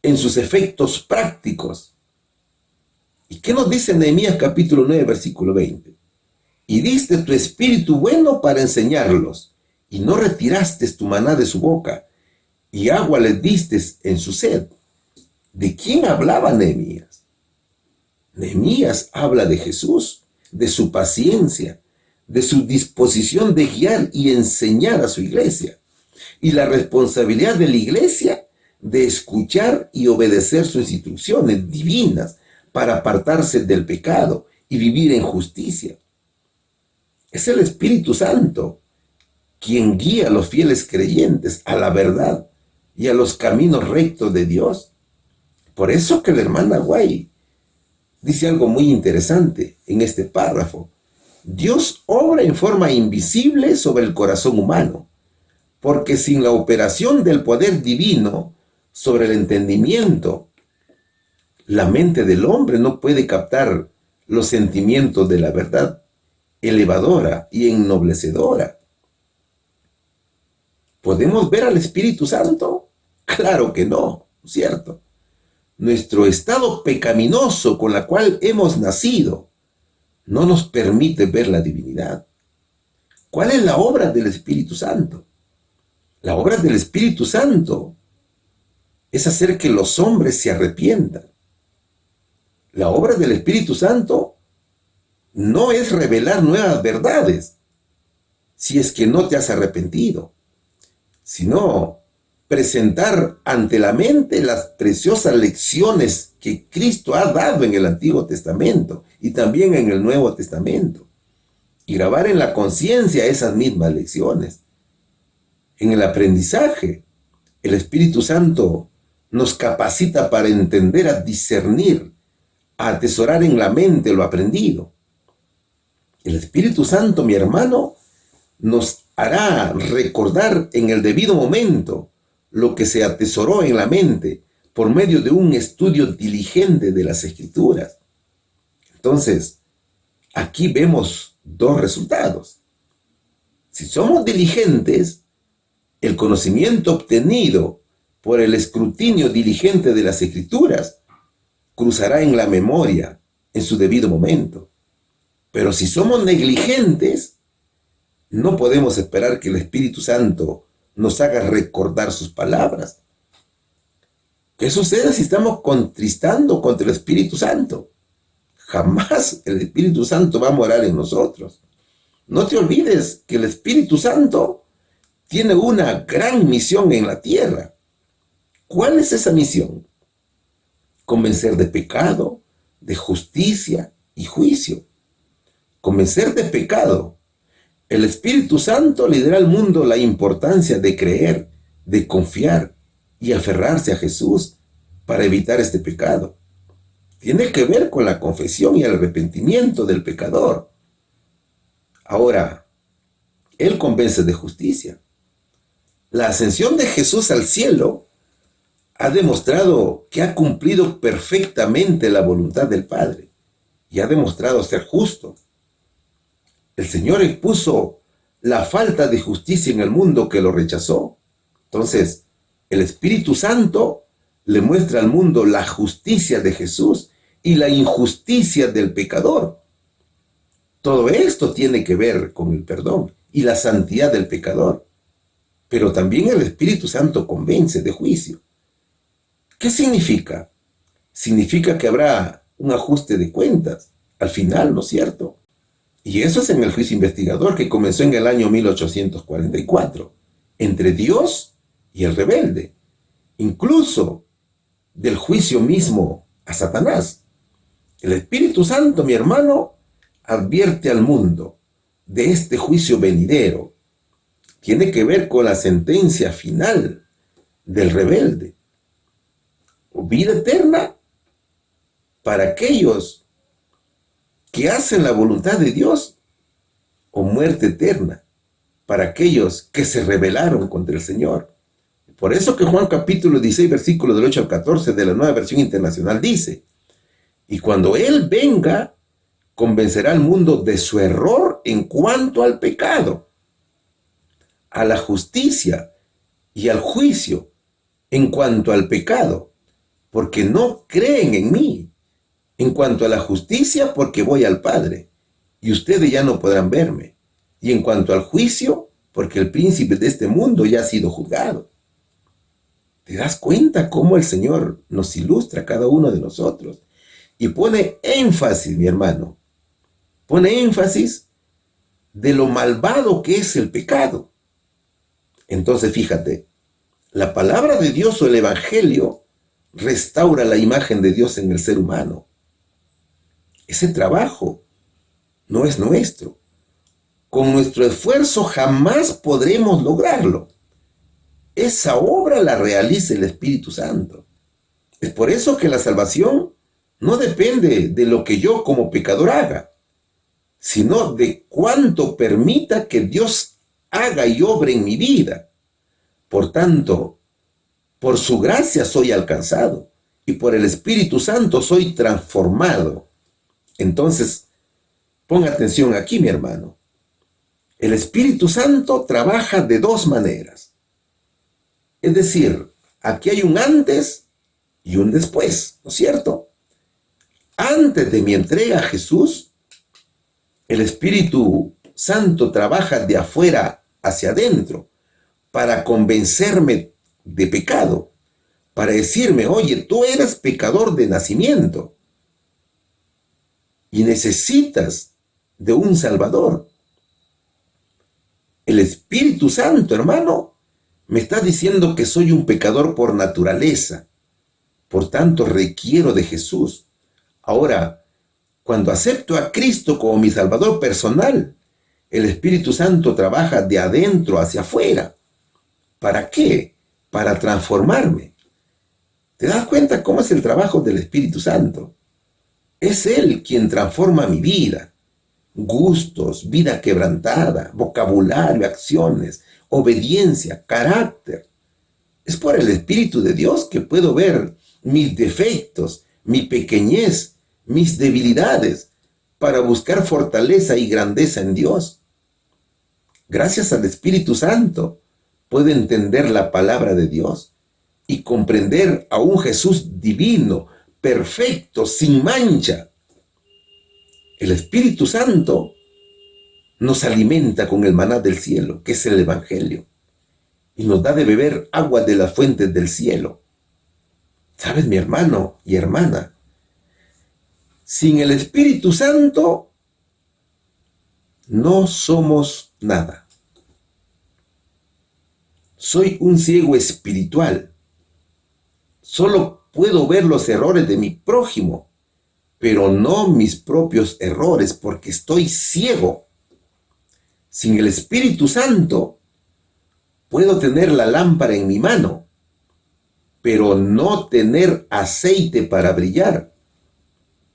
en sus efectos prácticos. ¿Y qué nos dice Nehemías capítulo 9, versículo 20? Y diste tu espíritu bueno para enseñarlos, y no retiraste tu maná de su boca, y agua les diste en su sed. ¿De quién hablaba Nehemías? Nehemías habla de Jesús, de su paciencia, de su disposición de guiar y enseñar a su iglesia, y la responsabilidad de la iglesia de escuchar y obedecer sus instrucciones divinas para apartarse del pecado y vivir en justicia. Es el Espíritu Santo quien guía a los fieles creyentes a la verdad y a los caminos rectos de Dios. Por eso que la hermana White dice algo muy interesante en este párrafo. Dios obra en forma invisible sobre el corazón humano, porque sin la operación del poder divino sobre el entendimiento, la mente del hombre no puede captar los sentimientos de la verdad elevadora y ennoblecedora. ¿Podemos ver al Espíritu Santo? Claro que no, ¿cierto? Nuestro estado pecaminoso con la cual hemos nacido no nos permite ver la divinidad. ¿Cuál es la obra del Espíritu Santo? La obra del Espíritu Santo es hacer que los hombres se arrepientan. La obra del Espíritu Santo no es revelar nuevas verdades, si es que no te has arrepentido, sino presentar ante la mente las preciosas lecciones que Cristo ha dado en el Antiguo Testamento y también en el Nuevo Testamento, y grabar en la conciencia esas mismas lecciones. En el aprendizaje, el Espíritu Santo nos capacita para entender, a discernir, a atesorar en la mente lo aprendido. El Espíritu Santo, mi hermano, nos hará recordar en el debido momento lo que se atesoró en la mente por medio de un estudio diligente de las Escrituras. Entonces, aquí vemos dos resultados. Si somos diligentes, el conocimiento obtenido por el escrutinio diligente de las Escrituras cruzará en la memoria en su debido momento. Pero si somos negligentes, no podemos esperar que el Espíritu Santo nos haga recordar sus palabras. ¿Qué sucede si estamos contristando contra el Espíritu Santo? jamás el Espíritu Santo va a morar en nosotros. No te olvides que el Espíritu Santo tiene una gran misión en la tierra. ¿Cuál es esa misión? Convencer de pecado, de justicia y juicio. Convencer de pecado. El Espíritu Santo le dirá al mundo la importancia de creer, de confiar y aferrarse a Jesús para evitar este pecado. Tiene que ver con la confesión y el arrepentimiento del pecador. Ahora, Él convence de justicia. La ascensión de Jesús al cielo ha demostrado que ha cumplido perfectamente la voluntad del Padre y ha demostrado ser justo. El Señor expuso la falta de justicia en el mundo que lo rechazó. Entonces, el Espíritu Santo le muestra al mundo la justicia de Jesús y la injusticia del pecador. Todo esto tiene que ver con el perdón y la santidad del pecador. Pero también el Espíritu Santo convence de juicio. ¿Qué significa? Significa que habrá un ajuste de cuentas al final, ¿no es cierto? Y eso es en el juicio investigador que comenzó en el año 1844, entre Dios y el rebelde, incluso del juicio mismo a Satanás. El Espíritu Santo, mi hermano, advierte al mundo de este juicio venidero. Tiene que ver con la sentencia final del rebelde. Vida eterna para aquellos que hacen la voluntad de Dios, o muerte eterna para aquellos que se rebelaron contra el Señor. Por eso que Juan capítulo 16, versículos del 8 al 14 de la Nueva Versión Internacional dice: y cuando Él venga, convencerá al mundo de su error en cuanto al pecado, a la justicia y al juicio en cuanto al pecado, porque no creen en mí. En cuanto a la justicia, porque voy al Padre, y ustedes ya no podrán verme. Y en cuanto al juicio, porque el príncipe de este mundo ya ha sido juzgado. ¿Te das cuenta cómo el Señor nos ilustra a cada uno de nosotros? Y pone énfasis, mi hermano, pone énfasis de lo malvado que es el pecado. Entonces, fíjate, la palabra de Dios o el Evangelio restaura la imagen de Dios en el ser humano. Ese trabajo no es nuestro. Con nuestro esfuerzo jamás podremos lograrlo. Esa obra la realiza el Espíritu Santo. Es por eso que la salvación no depende de lo que yo como pecador haga, sino de cuánto permita que Dios haga y obre en mi vida. Por tanto, por su gracia soy alcanzado y por el Espíritu Santo soy transformado. Entonces, ponga atención aquí, mi hermano. El Espíritu Santo trabaja de dos maneras. Es decir, aquí hay un antes y un después, ¿no es cierto? Antes de mi entrega a Jesús, el Espíritu Santo trabaja de afuera hacia adentro para convencerme de pecado, para decirme: oye, tú eres pecador de nacimiento y necesitas de un Salvador. El Espíritu Santo, hermano, me está diciendo que soy un pecador por naturaleza. Por tanto, requiero de Jesús. Ahora, cuando acepto a Cristo como mi Salvador personal, el Espíritu Santo trabaja de adentro hacia afuera. ¿Para qué? Para transformarme. ¿Te das cuenta cómo es el trabajo del Espíritu Santo? Es Él quien transforma mi vida, gustos, vida quebrantada, vocabulario, acciones, obediencia, carácter. Es por el Espíritu de Dios que puedo ver mis defectos, mi pequeñez, mis debilidades, para buscar fortaleza y grandeza en Dios. Gracias al Espíritu Santo, puedo entender la palabra de Dios y comprender a un Jesús divino, perfecto, sin mancha. El Espíritu Santo nos alimenta con el maná del cielo, que es el Evangelio, y nos da de beber agua de las fuentes del cielo. ¿Sabes, mi hermano y hermana? Sin el Espíritu Santo no somos nada. Soy un ciego espiritual. Solo puedo ver los errores de mi prójimo, pero no mis propios errores, porque estoy ciego. Sin el Espíritu Santo puedo tener la lámpara en mi mano, pero no tener aceite para brillar.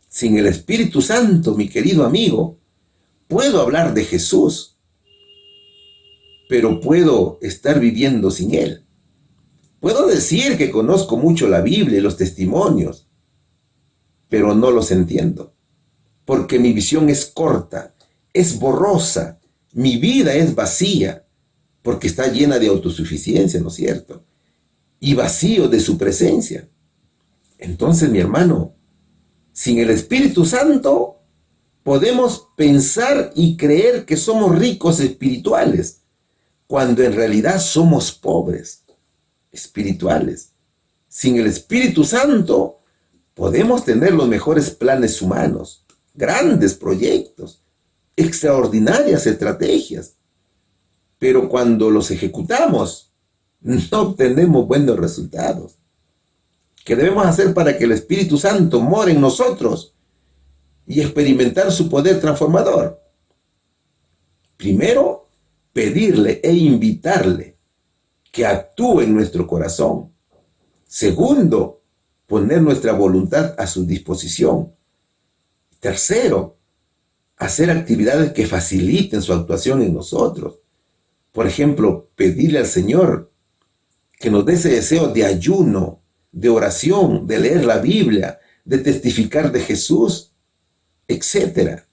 Sin el Espíritu Santo, mi querido amigo, puedo hablar de Jesús, pero puedo estar viviendo sin Él. Puedo decir que conozco mucho la Biblia y los testimonios, pero no los entiendo, porque mi visión es corta, es borrosa, mi vida es vacía, porque está llena de autosuficiencia, ¿no es cierto? Y vacío de su presencia. Entonces, mi hermano, sin el Espíritu Santo podemos pensar y creer que somos ricos espirituales, cuando en realidad somos pobres espirituales. Sin el Espíritu Santo podemos tener los mejores planes humanos, grandes proyectos, extraordinarias estrategias, pero cuando los ejecutamos no obtenemos buenos resultados. ¿Qué debemos hacer para que el Espíritu Santo more en nosotros y experimentar su poder transformador? Primero, pedirle e invitarle que actúe en nuestro corazón. Segundo, poner nuestra voluntad a su disposición. Tercero, hacer actividades que faciliten su actuación en nosotros. Por ejemplo, pedirle al Señor que nos dé ese deseo de ayuno, de oración, de leer la Biblia, de testificar de Jesús, etc.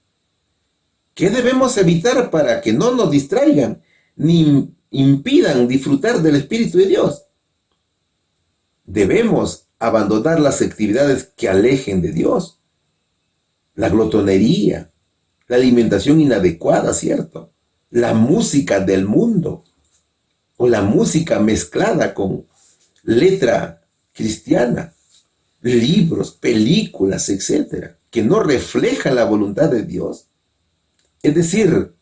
¿Qué debemos evitar para que no nos distraigan ni impidan disfrutar del Espíritu de Dios? Debemos abandonar las actividades que alejen de Dios. La glotonería, la alimentación inadecuada, ¿cierto? La música del mundo o la música mezclada con letra cristiana, libros, películas, etcétera, que no reflejan la voluntad de Dios. Es decir,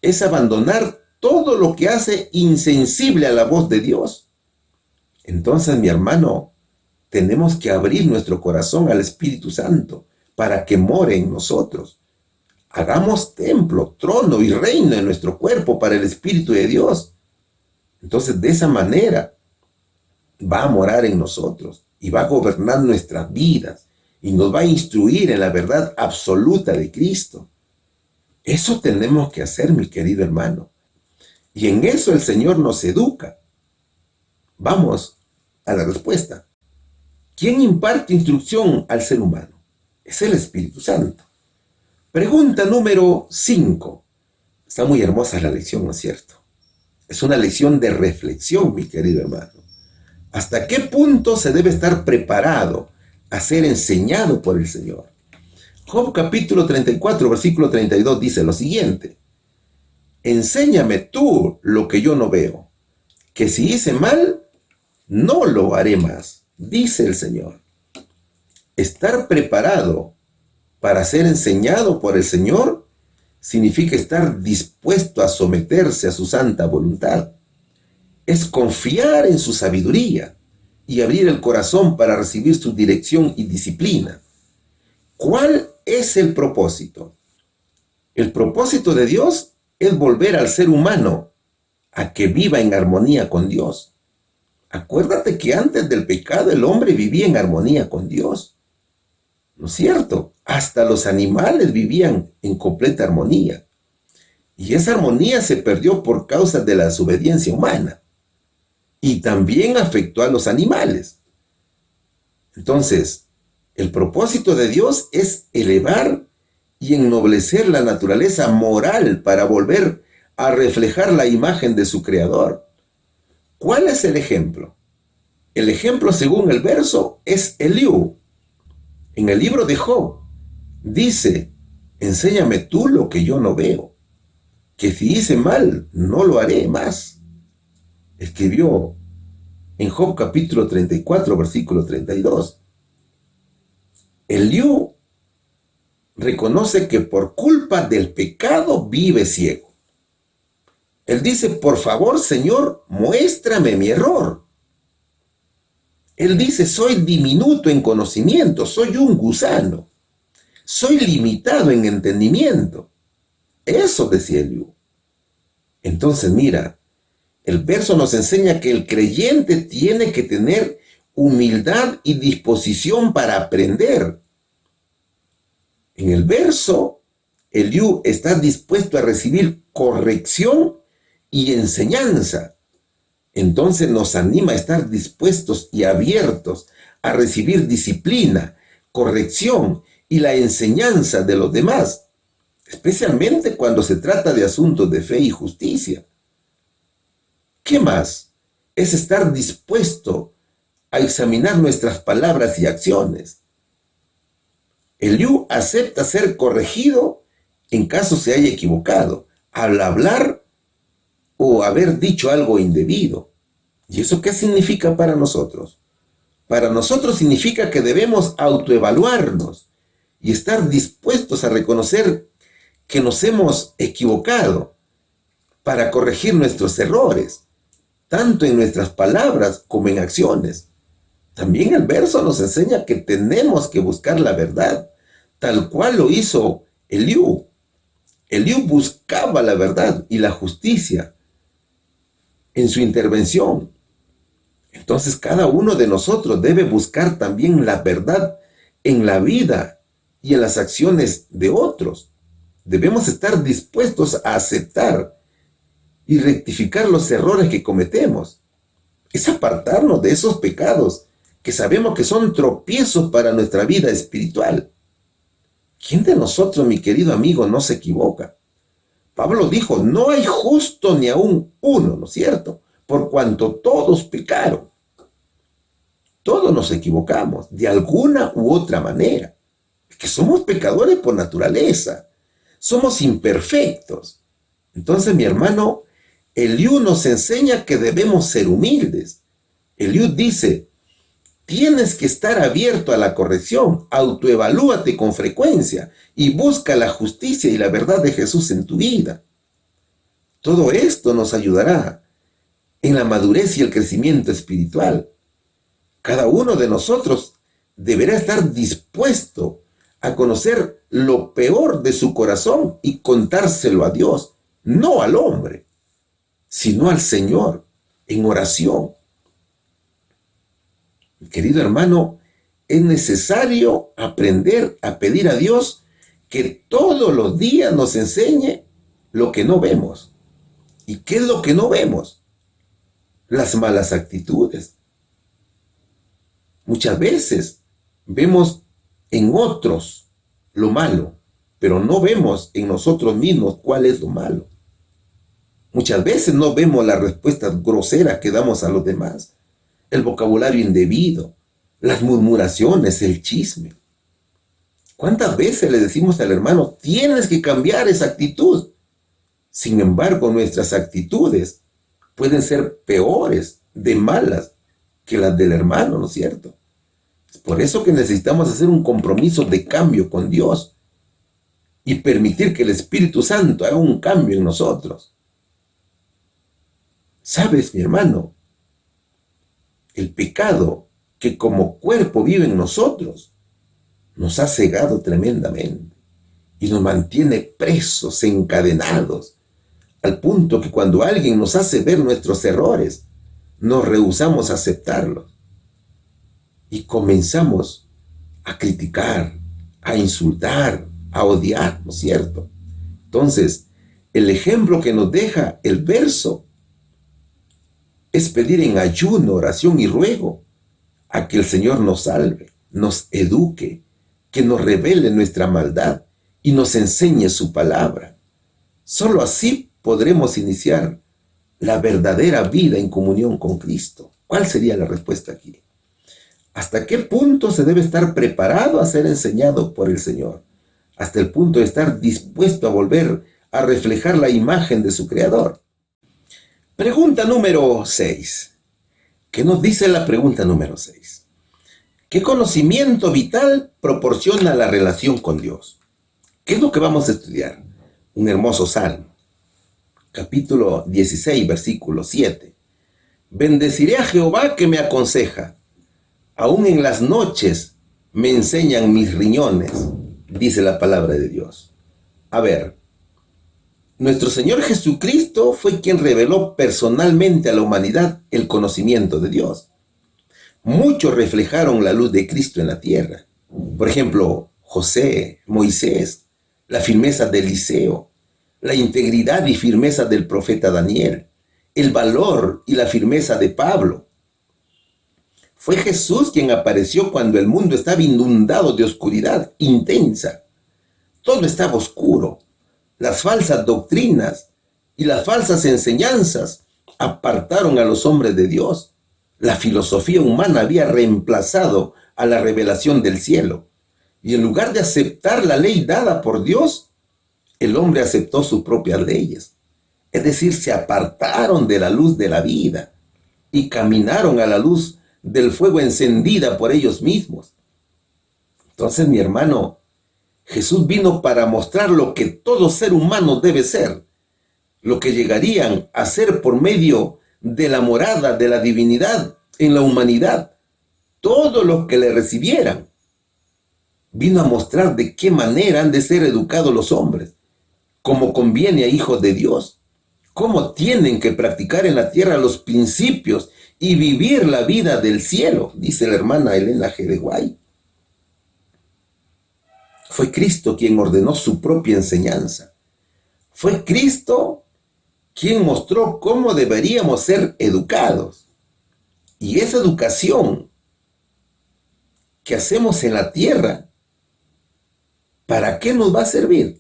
es abandonar todo lo que hace insensible a la voz de Dios. Entonces, mi hermano, tenemos que abrir nuestro corazón al Espíritu Santo para que more en nosotros. Hagamos templo, trono y reino en nuestro cuerpo para el Espíritu de Dios. Entonces, de esa manera, va a morar en nosotros y va a gobernar nuestras vidas y nos va a instruir en la verdad absoluta de Cristo. Eso tenemos que hacer, mi querido hermano. Y en eso el Señor nos educa. Vamos a la respuesta. ¿Quién imparte instrucción al ser humano? Es el Espíritu Santo. Pregunta número 5. Está muy hermosa la lección, ¿no es cierto? Es una lección de reflexión, mi querido hermano. ¿Hasta qué punto se debe estar preparado a ser enseñado por el Señor? Job capítulo 34, versículo 32 dice lo siguiente: enséñame tú lo que yo no veo, que si hice mal, no lo haré más, dice el Señor. Estar preparado para ser enseñado por el Señor significa estar dispuesto a someterse a su santa voluntad. Es confiar en su sabiduría y abrir el corazón para recibir su dirección y disciplina. ¿Cuál es el propósito? El propósito de Dios es volver al ser humano a que viva en armonía con Dios. Acuérdate que antes del pecado el hombre vivía en armonía con Dios. ¿No es cierto? Hasta los animales vivían en completa armonía. Y esa armonía se perdió por causa de la desobediencia humana. Y también afectó a los animales. Entonces, el propósito de Dios es elevar y ennoblecer la naturaleza moral para volver a reflejar la imagen de su Creador. ¿Cuál es el ejemplo? El ejemplo, según el verso, es Eliú. En el libro de Job dice: enséñame tú lo que yo no veo, que si hice mal, no lo haré más. Escribió en Job capítulo 34, versículo 32. Eliú reconoce que por culpa del pecado vive ciego. Él dice, por favor, Señor, muéstrame mi error. Él dice, soy diminuto en conocimiento, soy un gusano, soy limitado en entendimiento. Eso decía Eliú. Entonces, mira, el verso nos enseña que el creyente tiene que tener humildad y disposición para aprender. En el verso, Eliú está dispuesto a recibir corrección y enseñanza. Entonces nos anima a estar dispuestos y abiertos a recibir disciplina, corrección y la enseñanza de los demás, especialmente cuando se trata de asuntos de fe y justicia. ¿Qué más? Es estar dispuesto a examinar nuestras palabras y acciones. Eliú acepta ser corregido en caso se haya equivocado al hablar o haber dicho algo indebido. ¿Y eso qué significa para nosotros? Para nosotros significa que debemos autoevaluarnos y estar dispuestos a reconocer que nos hemos equivocado para corregir nuestros errores, tanto en nuestras palabras como en acciones. También el verso nos enseña que tenemos que buscar la verdad, tal cual lo hizo Eliú. Eliú buscaba la verdad y la justicia en su intervención. Entonces cada uno de nosotros debe buscar también la verdad en la vida y en las acciones de otros. Debemos estar dispuestos a aceptar y rectificar los errores que cometemos. Es apartarnos de esos pecados que sabemos que son tropiezos para nuestra vida espiritual. ¿Quién de nosotros, mi querido amigo, no se equivoca? Pablo dijo, no hay justo ni aún uno, ¿no es cierto? Por cuanto todos pecaron. Todos nos equivocamos, de alguna u otra manera. Es que somos pecadores por naturaleza. Somos imperfectos. Entonces, mi hermano, Eliú nos enseña que debemos ser humildes. Eliú dice, tienes que estar abierto a la corrección, autoevalúate con frecuencia y busca la justicia y la verdad de Jesús en tu vida. Todo esto nos ayudará en la madurez y el crecimiento espiritual. Cada uno de nosotros deberá estar dispuesto a conocer lo peor de su corazón y contárselo a Dios, no al hombre, sino al Señor, en oración. Querido hermano, es necesario aprender a pedir a Dios que todos los días nos enseñe lo que no vemos. ¿Y qué es lo que no vemos? Las malas actitudes. Muchas veces vemos en otros lo malo, pero no vemos en nosotros mismos cuál es lo malo. Muchas veces no vemos las respuestas groseras que damos a los demás, el vocabulario indebido, las murmuraciones, el chisme. ¿Cuántas veces le decimos al hermano, tienes que cambiar esa actitud? Sin embargo, nuestras actitudes pueden ser peores, de malas, que las del hermano, ¿no es cierto? Es por eso que necesitamos hacer un compromiso de cambio con Dios y permitir que el Espíritu Santo haga un cambio en nosotros. ¿Sabes, mi hermano? El pecado que como cuerpo vive en nosotros nos ha cegado tremendamente y nos mantiene presos, encadenados, al punto que cuando alguien nos hace ver nuestros errores, nos rehusamos a aceptarlos y comenzamos a criticar, a insultar, a odiar, ¿no es cierto? Entonces, el ejemplo que nos deja el verso es pedir en ayuno, oración y ruego a que el Señor nos salve, nos eduque, que nos revele nuestra maldad y nos enseñe su palabra. Solo así podremos iniciar la verdadera vida en comunión con Cristo. ¿Cuál sería la respuesta aquí? ¿Hasta qué punto se debe estar preparado a ser enseñado por el Señor? Hasta el punto de estar dispuesto a volver a reflejar la imagen de su Creador. Pregunta número 6. ¿Qué nos dice la pregunta número 6? ¿Qué conocimiento vital proporciona la relación con Dios? ¿Qué es lo que vamos a estudiar? Un hermoso salmo. Capítulo 16, versículo 7. Bendeciré a Jehová que me aconseja. Aún en las noches me enseñan mis riñones, dice la palabra de Dios. A ver, nuestro Señor Jesucristo fue quien reveló personalmente a la humanidad el conocimiento de Dios. Muchos reflejaron la luz de Cristo en la tierra. Por ejemplo, José, Moisés, la firmeza de Eliseo, la integridad y firmeza del profeta Daniel, el valor y la firmeza de Pablo. Fue Jesús quien apareció cuando el mundo estaba inundado de oscuridad intensa. Todo estaba oscuro. Las falsas doctrinas y las falsas enseñanzas apartaron a los hombres de Dios. La filosofía humana había reemplazado a la revelación del cielo. Y en lugar de aceptar la ley dada por Dios, el hombre aceptó sus propias leyes. Es decir, se apartaron de la luz de la vida y caminaron a la luz del fuego encendida por ellos mismos. Entonces, mi hermano, Jesús vino para mostrar lo que todo ser humano debe ser, lo que llegarían a ser por medio de la morada de la divinidad en la humanidad, todos los que le recibieran. Vino a mostrar de qué manera han de ser educados los hombres, como conviene a hijos de Dios, cómo tienen que practicar en la tierra los principios y vivir la vida del cielo, dice la hermana Elena G. de Guay. Fue Cristo quien ordenó su propia enseñanza. Fue Cristo quien mostró cómo deberíamos ser educados. Y esa educación que hacemos en la tierra, ¿para qué nos va a servir?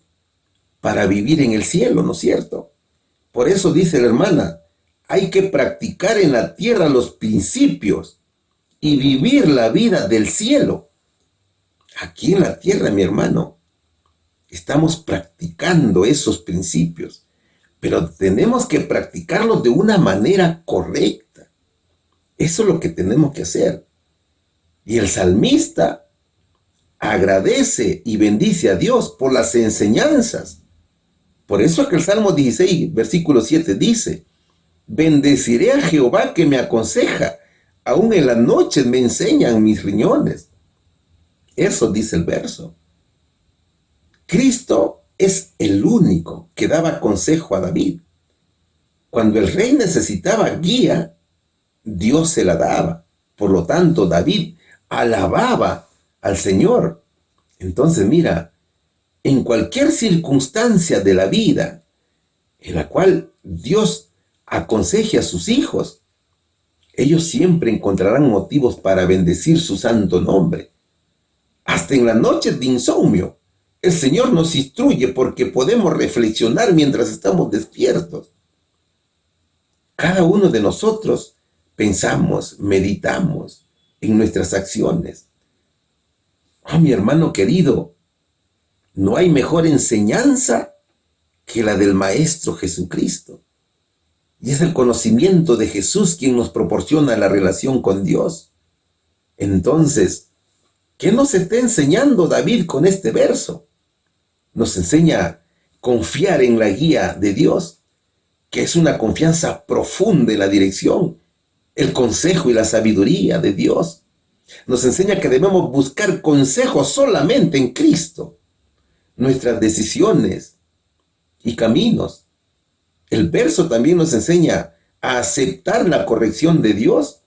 Para vivir en el cielo, ¿no es cierto? Por eso dice la hermana, hay que practicar en la tierra los principios y vivir la vida del cielo. Aquí en la tierra, mi hermano, estamos practicando esos principios, pero tenemos que practicarlos de una manera correcta. Eso es lo que tenemos que hacer. Y el salmista agradece y bendice a Dios por las enseñanzas. Por eso es que el Salmo 16, versículo 7 dice, bendeciré a Jehová que me aconseja, aún en las noches me enseñan mis riñones. Eso dice el verso. Cristo es el único que daba consejo a David. Cuando el rey necesitaba guía, Dios se la daba. Por lo tanto, David alababa al Señor. Entonces, mira, en cualquier circunstancia de la vida en la cual Dios aconseje a sus hijos, ellos siempre encontrarán motivos para bendecir su santo nombre. Hasta en las noches de insomnio, el Señor nos instruye porque podemos reflexionar mientras estamos despiertos. Cada uno de nosotros pensamos, meditamos en nuestras acciones. Oh, mi hermano querido, no hay mejor enseñanza que la del Maestro Jesucristo. Y es el conocimiento de Jesús quien nos proporciona la relación con Dios. Entonces, ¿qué nos está enseñando David con este verso? Nos enseña a confiar en la guía de Dios, que es una confianza profunda en la dirección, el consejo y la sabiduría de Dios. Nos enseña que debemos buscar consejo solamente en Cristo. Nuestras decisiones y caminos. El verso también nos enseña a aceptar la corrección de Dios.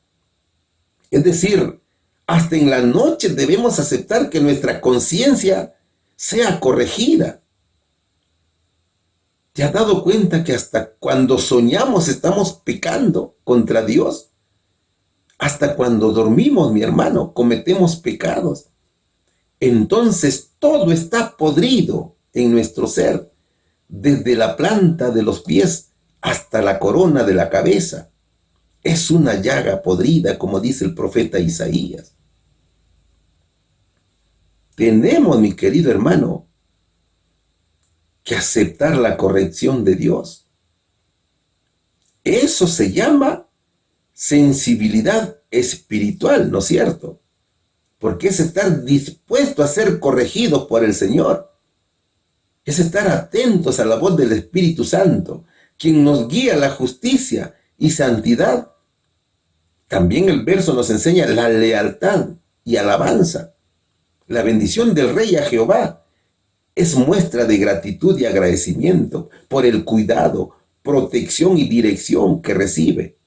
Es decir, hasta en la noche debemos aceptar que nuestra conciencia sea corregida. ¿Te has dado cuenta que hasta cuando soñamos estamos pecando contra Dios? Hasta cuando dormimos, mi hermano, cometemos pecados. Entonces todo está podrido en nuestro ser, desde la planta de los pies hasta la corona de la cabeza. Es una llaga podrida, como dice el profeta Isaías. Tenemos, mi querido hermano, que aceptar la corrección de Dios. Eso se llama sensibilidad espiritual, ¿no es cierto? Porque es estar dispuesto a ser corregido por el Señor. es estar atentos a la voz del Espíritu Santo, quien nos guía a la justicia y santidad. También el verso nos enseña la lealtad y alabanza. La bendición del Rey a Jehová es muestra de gratitud y agradecimiento por el cuidado, protección y dirección que recibe.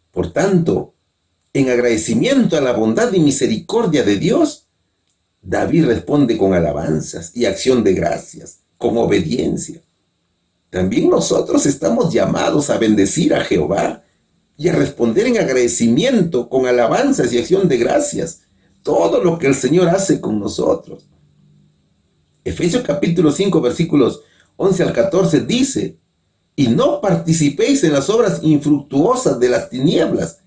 Por tanto, en agradecimiento a la bondad y misericordia de Dios, David responde con alabanzas y acción de gracias, con obediencia. También nosotros estamos llamados a bendecir a Jehová y a responder en agradecimiento con alabanzas y acción de gracias todo lo que el Señor hace con nosotros. Efesios capítulo 5 versículos 11 al 14 dice: y no participéis en las obras infructuosas de las tinieblas,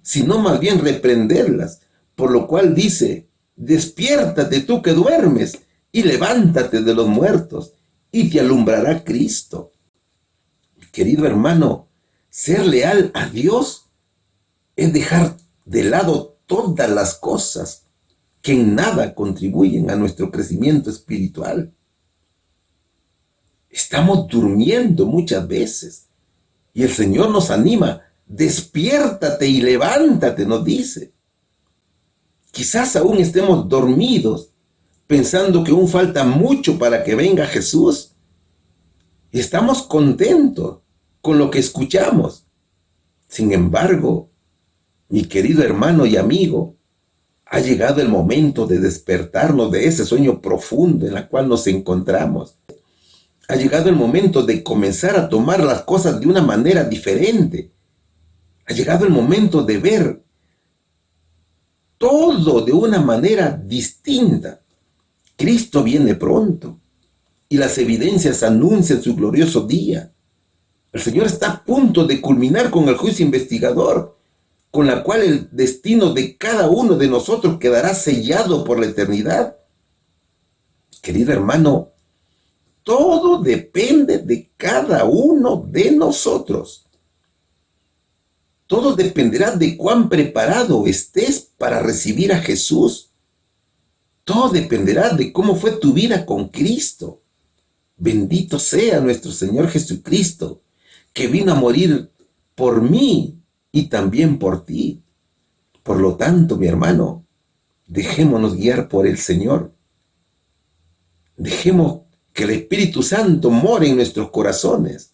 sino más bien reprenderlas, por lo cual dice: despiértate tú que duermes, y levántate de los muertos, y te alumbrará Cristo. Querido hermano, ser leal a Dios es dejar de lado todas las cosas que en nada contribuyen a nuestro crecimiento espiritual. Estamos durmiendo muchas veces y el Señor nos anima: despiértate y levántate, nos dice. Quizás aún estemos dormidos, pensando que aún falta mucho para que venga Jesús. Y estamos contentos con lo que escuchamos. Sin embargo, mi querido hermano y amigo, ha llegado el momento de despertarnos de ese sueño profundo en el cual nos encontramos. Ha llegado el momento de comenzar a tomar las cosas de una manera diferente. Ha llegado el momento de ver todo de una manera distinta. Cristo viene pronto y las evidencias anuncian su glorioso día. El Señor está a punto de culminar con el juicio investigador, con la cual el destino de cada uno de nosotros quedará sellado por la eternidad. Querido hermano, todo depende de cada uno de nosotros. Todo dependerá de cuán preparado estés para recibir a Jesús. Todo dependerá de cómo fue tu vida con Cristo. Bendito sea nuestro Señor Jesucristo, que vino a morir por mí y también por ti. Por lo tanto, mi hermano, dejémonos guiar por el Señor. Dejemos que el Espíritu Santo more en nuestros corazones.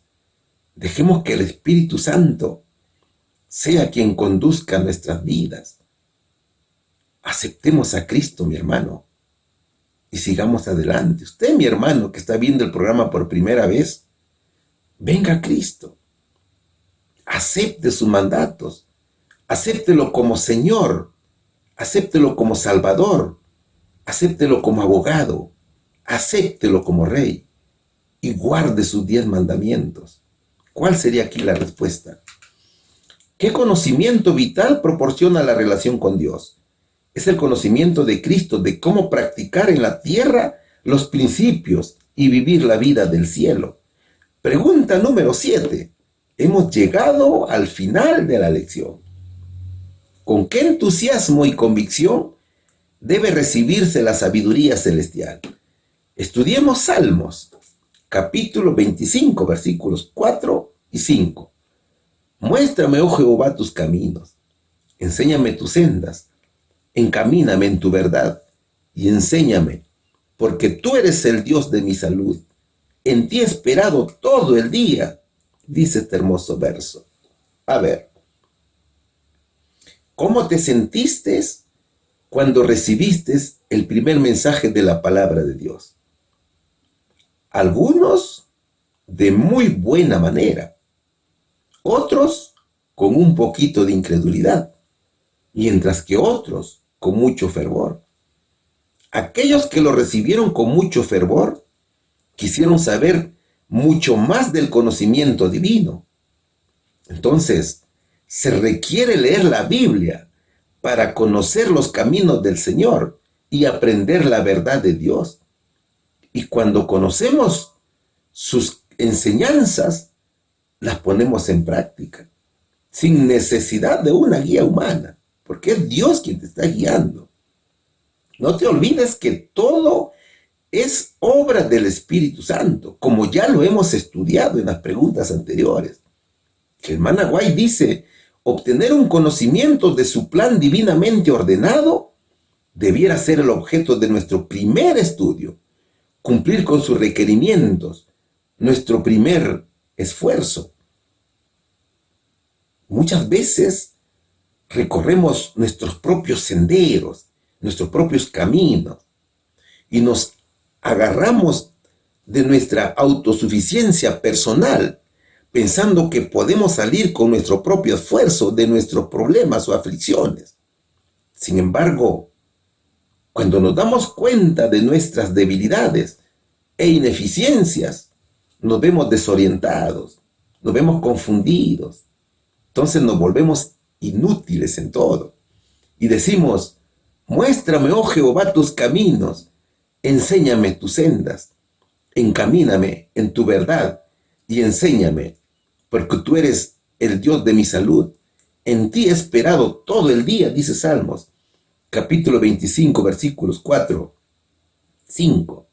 Dejemos que el Espíritu Santo sea quien conduzca nuestras vidas. Aceptemos a Cristo, mi hermano, y sigamos adelante. Usted, mi hermano, que está viendo el programa por primera vez, venga a Cristo. Acepte sus mandatos. Acéptelo como Señor. Acéptelo como Salvador. Acéptelo como abogado. Acéptelo como Rey. Y guarde sus 10 mandamientos. ¿Cuál sería aquí la respuesta? ¿Qué conocimiento vital proporciona la relación con Dios? Es el conocimiento de Cristo, de cómo practicar en la tierra los principios y vivir la vida del cielo. Pregunta número 7. Hemos llegado al final de la lección. ¿Con qué entusiasmo y convicción debe recibirse la sabiduría celestial? Estudiemos Salmos, capítulo 25, versículos 4 y 5. Muéstrame, oh Jehová, tus caminos. Enséñame tus sendas. Encamíname en tu verdad y enséñame, porque tú eres el Dios de mi salud. En ti he esperado todo el día, dice este hermoso verso. A ver, ¿cómo te sentiste cuando recibiste el primer mensaje de la palabra de Dios? Algunos de muy buena manera, otros con un poquito de incredulidad, mientras que otros con mucho fervor. Aquellos que lo recibieron con mucho fervor quisieron saber mucho más del conocimiento divino. Entonces, se requiere leer la Biblia para conocer los caminos del Señor y aprender la verdad de Dios. Y cuando conocemos sus enseñanzas, las ponemos en práctica, sin necesidad de una guía humana, porque es Dios quien te está guiando. No te olvides que todo es obra del Espíritu Santo, como ya lo hemos estudiado en las preguntas anteriores. El hermana White dice, obtener un conocimiento de su plan divinamente ordenado debiera ser el objeto de nuestro primer estudio, cumplir con sus requerimientos, nuestro primer esfuerzo. Muchas veces recorremos nuestros propios senderos, nuestros propios caminos, y nos agarramos de nuestra autosuficiencia personal, pensando que podemos salir con nuestro propio esfuerzo de nuestros problemas o aflicciones. Sin embargo, cuando nos damos cuenta de nuestras debilidades e ineficiencias, nos vemos desorientados, nos vemos confundidos. Entonces nos volvemos inútiles en todo. Y decimos, muéstrame, oh Jehová, tus caminos, enséñame tus sendas, encamíname en tu verdad y enséñame, porque tú eres el Dios de mi salud. En ti he esperado todo el día, dice Salmos, capítulo 25, versículos 4, 5.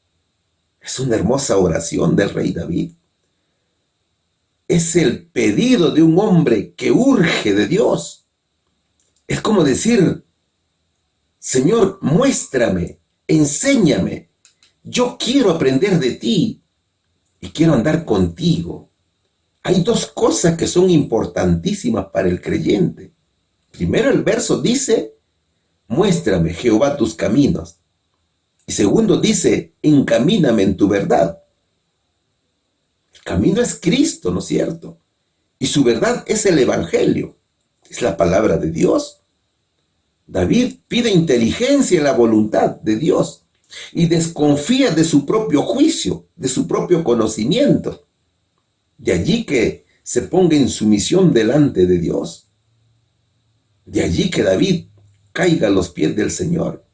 Es una hermosa oración del rey David. Es el pedido de un hombre que urge de Dios. Es como decir, Señor, muéstrame, enséñame. Yo quiero aprender de ti y quiero andar contigo. Hay dos cosas que son importantísimas para el creyente. Primero, el verso dice, muéstrame, Jehová, tus caminos. Y segundo dice, encamíname en tu verdad. El camino es Cristo, ¿no es cierto? Y su verdad es el Evangelio, es la palabra de Dios. David pide inteligencia en la voluntad de Dios y desconfía de su propio juicio, de su propio conocimiento. De allí que se ponga en sumisión delante de Dios. De allí que David caiga a los pies del Señor.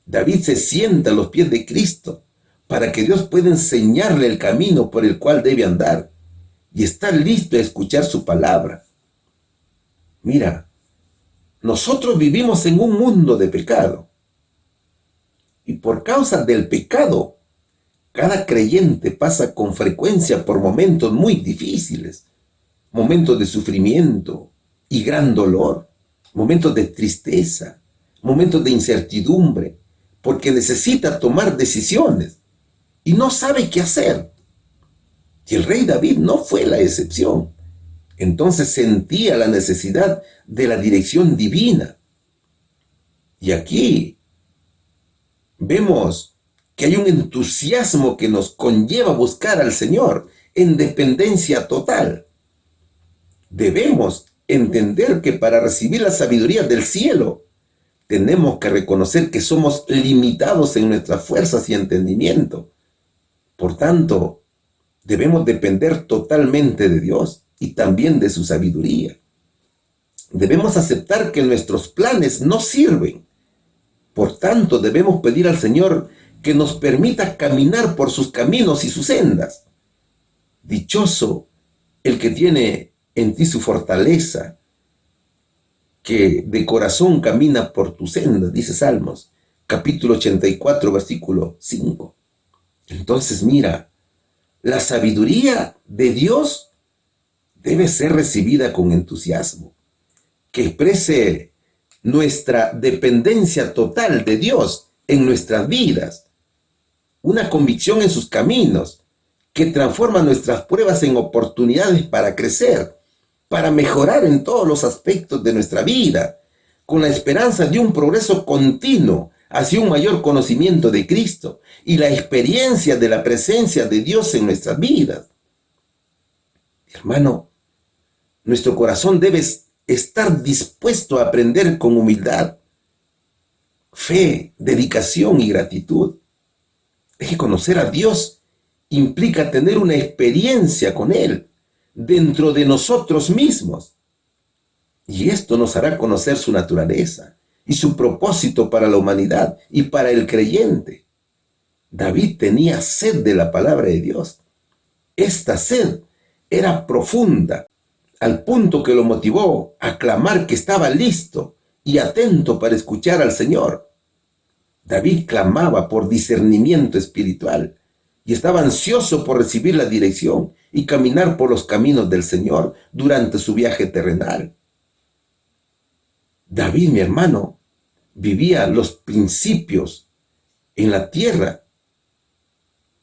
David se sienta a los pies de Cristo para que Dios pueda enseñarle el camino por el cual debe andar y estar listo a escuchar su palabra. Mira, nosotros vivimos en un mundo de pecado y por causa del pecado, cada creyente pasa con frecuencia por momentos muy difíciles, momentos de sufrimiento y gran dolor, momentos de tristeza, momentos de incertidumbre, porque necesita tomar decisiones y no sabe qué hacer. Y el rey David no fue la excepción. Entonces sentía la necesidad de la dirección divina. Y aquí vemos que hay un entusiasmo que nos conlleva a buscar al Señor en dependencia total. Debemos entender que para recibir la sabiduría del cielo, tenemos que reconocer que somos limitados en nuestras fuerzas y entendimiento. Por tanto, debemos depender totalmente de Dios y también de su sabiduría. Debemos aceptar que nuestros planes no sirven. Por tanto, debemos pedir al Señor que nos permita caminar por sus caminos y sus sendas. Dichoso el que tiene en ti su fortaleza, que de corazón camina por tu senda, dice Salmos, capítulo 84, versículo 5. Entonces mira, la sabiduría de Dios debe ser recibida con entusiasmo, que exprese nuestra dependencia total de Dios en nuestras vidas, una convicción en sus caminos, que transforma nuestras pruebas en oportunidades para crecer, para mejorar en todos los aspectos de nuestra vida, con la esperanza de un progreso continuo hacia un mayor conocimiento de Cristo y la experiencia de la presencia de Dios en nuestras vidas. Hermano, nuestro corazón debe estar dispuesto a aprender con humildad, fe, dedicación y gratitud. Es que conocer a Dios implica tener una experiencia con Él dentro de nosotros mismos. Y esto nos hará conocer su naturaleza y su propósito para la humanidad y para el creyente. David tenía sed de la palabra de Dios. Esta sed era profunda, al punto que lo motivó a clamar que estaba listo y atento para escuchar al Señor. David clamaba por discernimiento espiritual y estaba ansioso por recibir la dirección y caminar por los caminos del Señor durante su viaje terrenal. David, mi hermano, vivía los principios en la tierra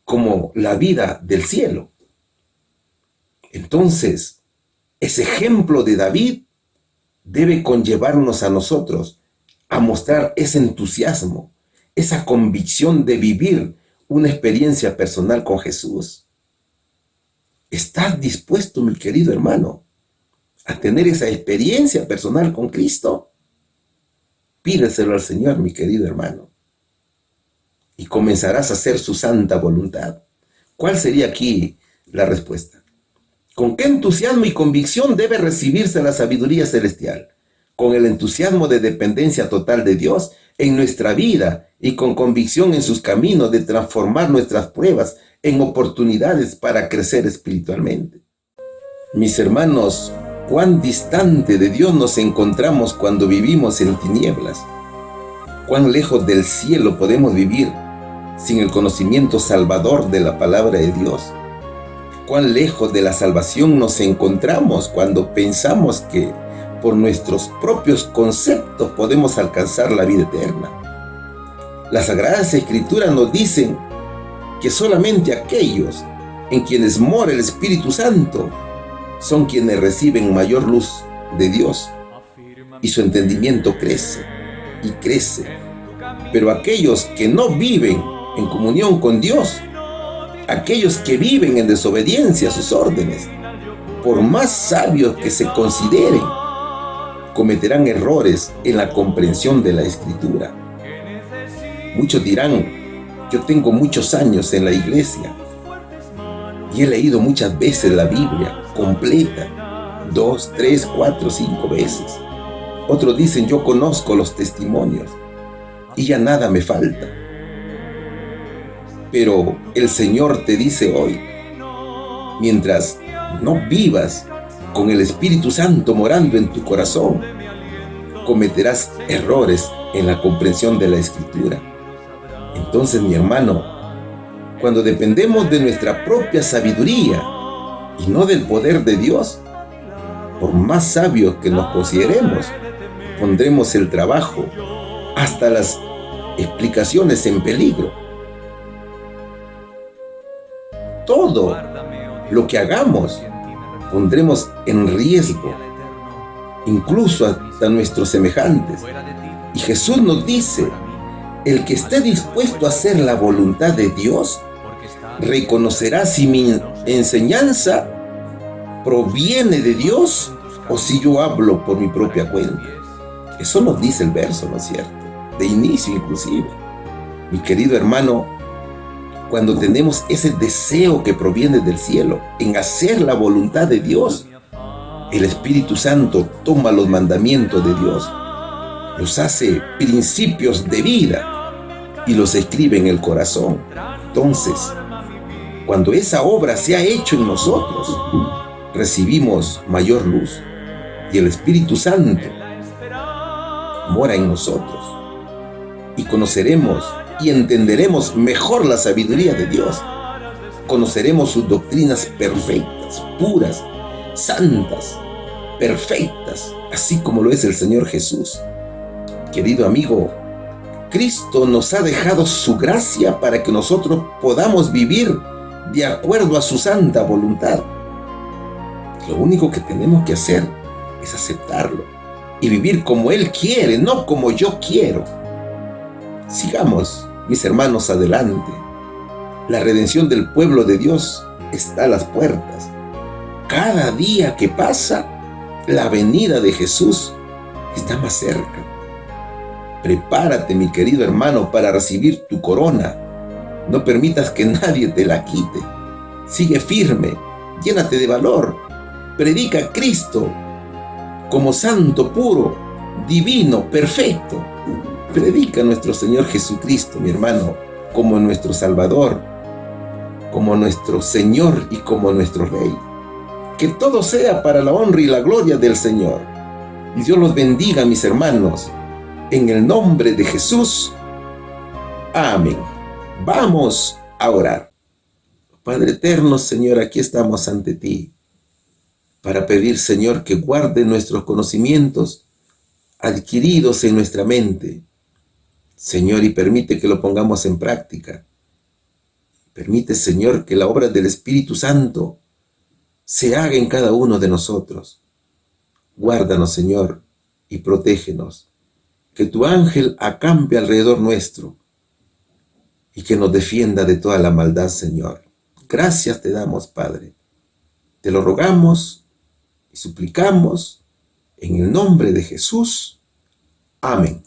como la vida del cielo. Entonces, ese ejemplo de David debe conllevarnos a nosotros a mostrar ese entusiasmo, esa convicción de vivir una experiencia personal con Jesús. ¿Estás dispuesto, mi querido hermano, a tener esa experiencia personal con Cristo? Pídeselo al Señor, mi querido hermano, y comenzarás a hacer su santa voluntad. ¿Cuál sería aquí la respuesta? ¿Con qué entusiasmo y convicción debe recibirse la sabiduría celestial? Con el entusiasmo de dependencia total de Dios en nuestra vida y con convicción en sus caminos de transformar nuestras pruebas en oportunidades para crecer espiritualmente. Mis hermanos, cuán distante de Dios nos encontramos cuando vivimos en tinieblas. Cuán lejos del cielo podemos vivir sin el conocimiento salvador de la palabra de Dios. Cuán lejos de la salvación nos encontramos cuando pensamos que por nuestros propios conceptos podemos alcanzar la vida eterna. Las Sagradas Escrituras nos dicen que solamente aquellos en quienes mora el Espíritu Santo son quienes reciben mayor luz de Dios y su entendimiento crece y crece. Pero aquellos que no viven en comunión con Dios, aquellos que viven en desobediencia a sus órdenes, por más sabios que se consideren, cometerán errores en la comprensión de la Escritura. Muchos dirán: yo tengo muchos años en la iglesia y he leído muchas veces la Biblia completa, 2, 3, 4, 5 veces. Otros dicen: yo conozco los testimonios y ya nada me falta. Pero el Señor te dice hoy, mientras no vivas con el Espíritu Santo morando en tu corazón, cometerás errores en la comprensión de la Escritura. Entonces, mi hermano, cuando dependemos de nuestra propia sabiduría y no del poder de Dios, por más sabios que nos consideremos, pondremos el trabajo, hasta las explicaciones, en peligro. Todo lo que hagamos pondremos en riesgo, incluso hasta nuestros semejantes. Y Jesús nos dice: el que esté dispuesto a hacer la voluntad de Dios, reconocerá si mi enseñanza proviene de Dios o si yo hablo por mi propia cuenta. Eso nos dice el verso, ¿no es cierto? De inicio inclusive. Mi querido hermano, cuando tenemos ese deseo que proviene del cielo en hacer la voluntad de Dios, el Espíritu Santo toma los mandamientos de Dios, los hace principios de vida y los escribe en el corazón. Entonces, cuando esa obra se ha hecho en nosotros, recibimos mayor luz y el Espíritu Santo mora en nosotros y conoceremos y entenderemos mejor la sabiduría de Dios. Conoceremos sus doctrinas perfectas, puras, santas, perfectas, así como lo es el Señor Jesús. Querido amigo, Cristo nos ha dejado su gracia para que nosotros podamos vivir de acuerdo a su santa voluntad. Lo único que tenemos que hacer es aceptarlo y vivir como Él quiere, no como yo quiero. Sigamos, mis hermanos, adelante. La redención del pueblo de Dios está a las puertas. Cada día que pasa, la venida de Jesús está más cerca. Prepárate, mi querido hermano, para recibir tu corona. No permitas que nadie te la quite. Sigue firme, llénate de valor. Predica a Cristo como santo, puro, divino, perfecto. Predica a nuestro Señor Jesucristo, mi hermano, como nuestro Salvador, como nuestro Señor y como nuestro Rey. Que todo sea para la honra y la gloria del Señor. Y Dios los bendiga, mis hermanos. En el nombre de Jesús. Amén. Vamos a orar. Padre eterno, Señor, aquí estamos ante ti para pedir, Señor, que guarde nuestros conocimientos adquiridos en nuestra mente, Señor, y permite que lo pongamos en práctica. Permite, Señor, que la obra del Espíritu Santo se haga en cada uno de nosotros. Guárdanos, Señor, y protégenos. Que tu ángel acampe alrededor nuestro y que nos defienda de toda la maldad, Señor. Gracias te damos, Padre. Te lo rogamos y suplicamos en el nombre de Jesús. Amén.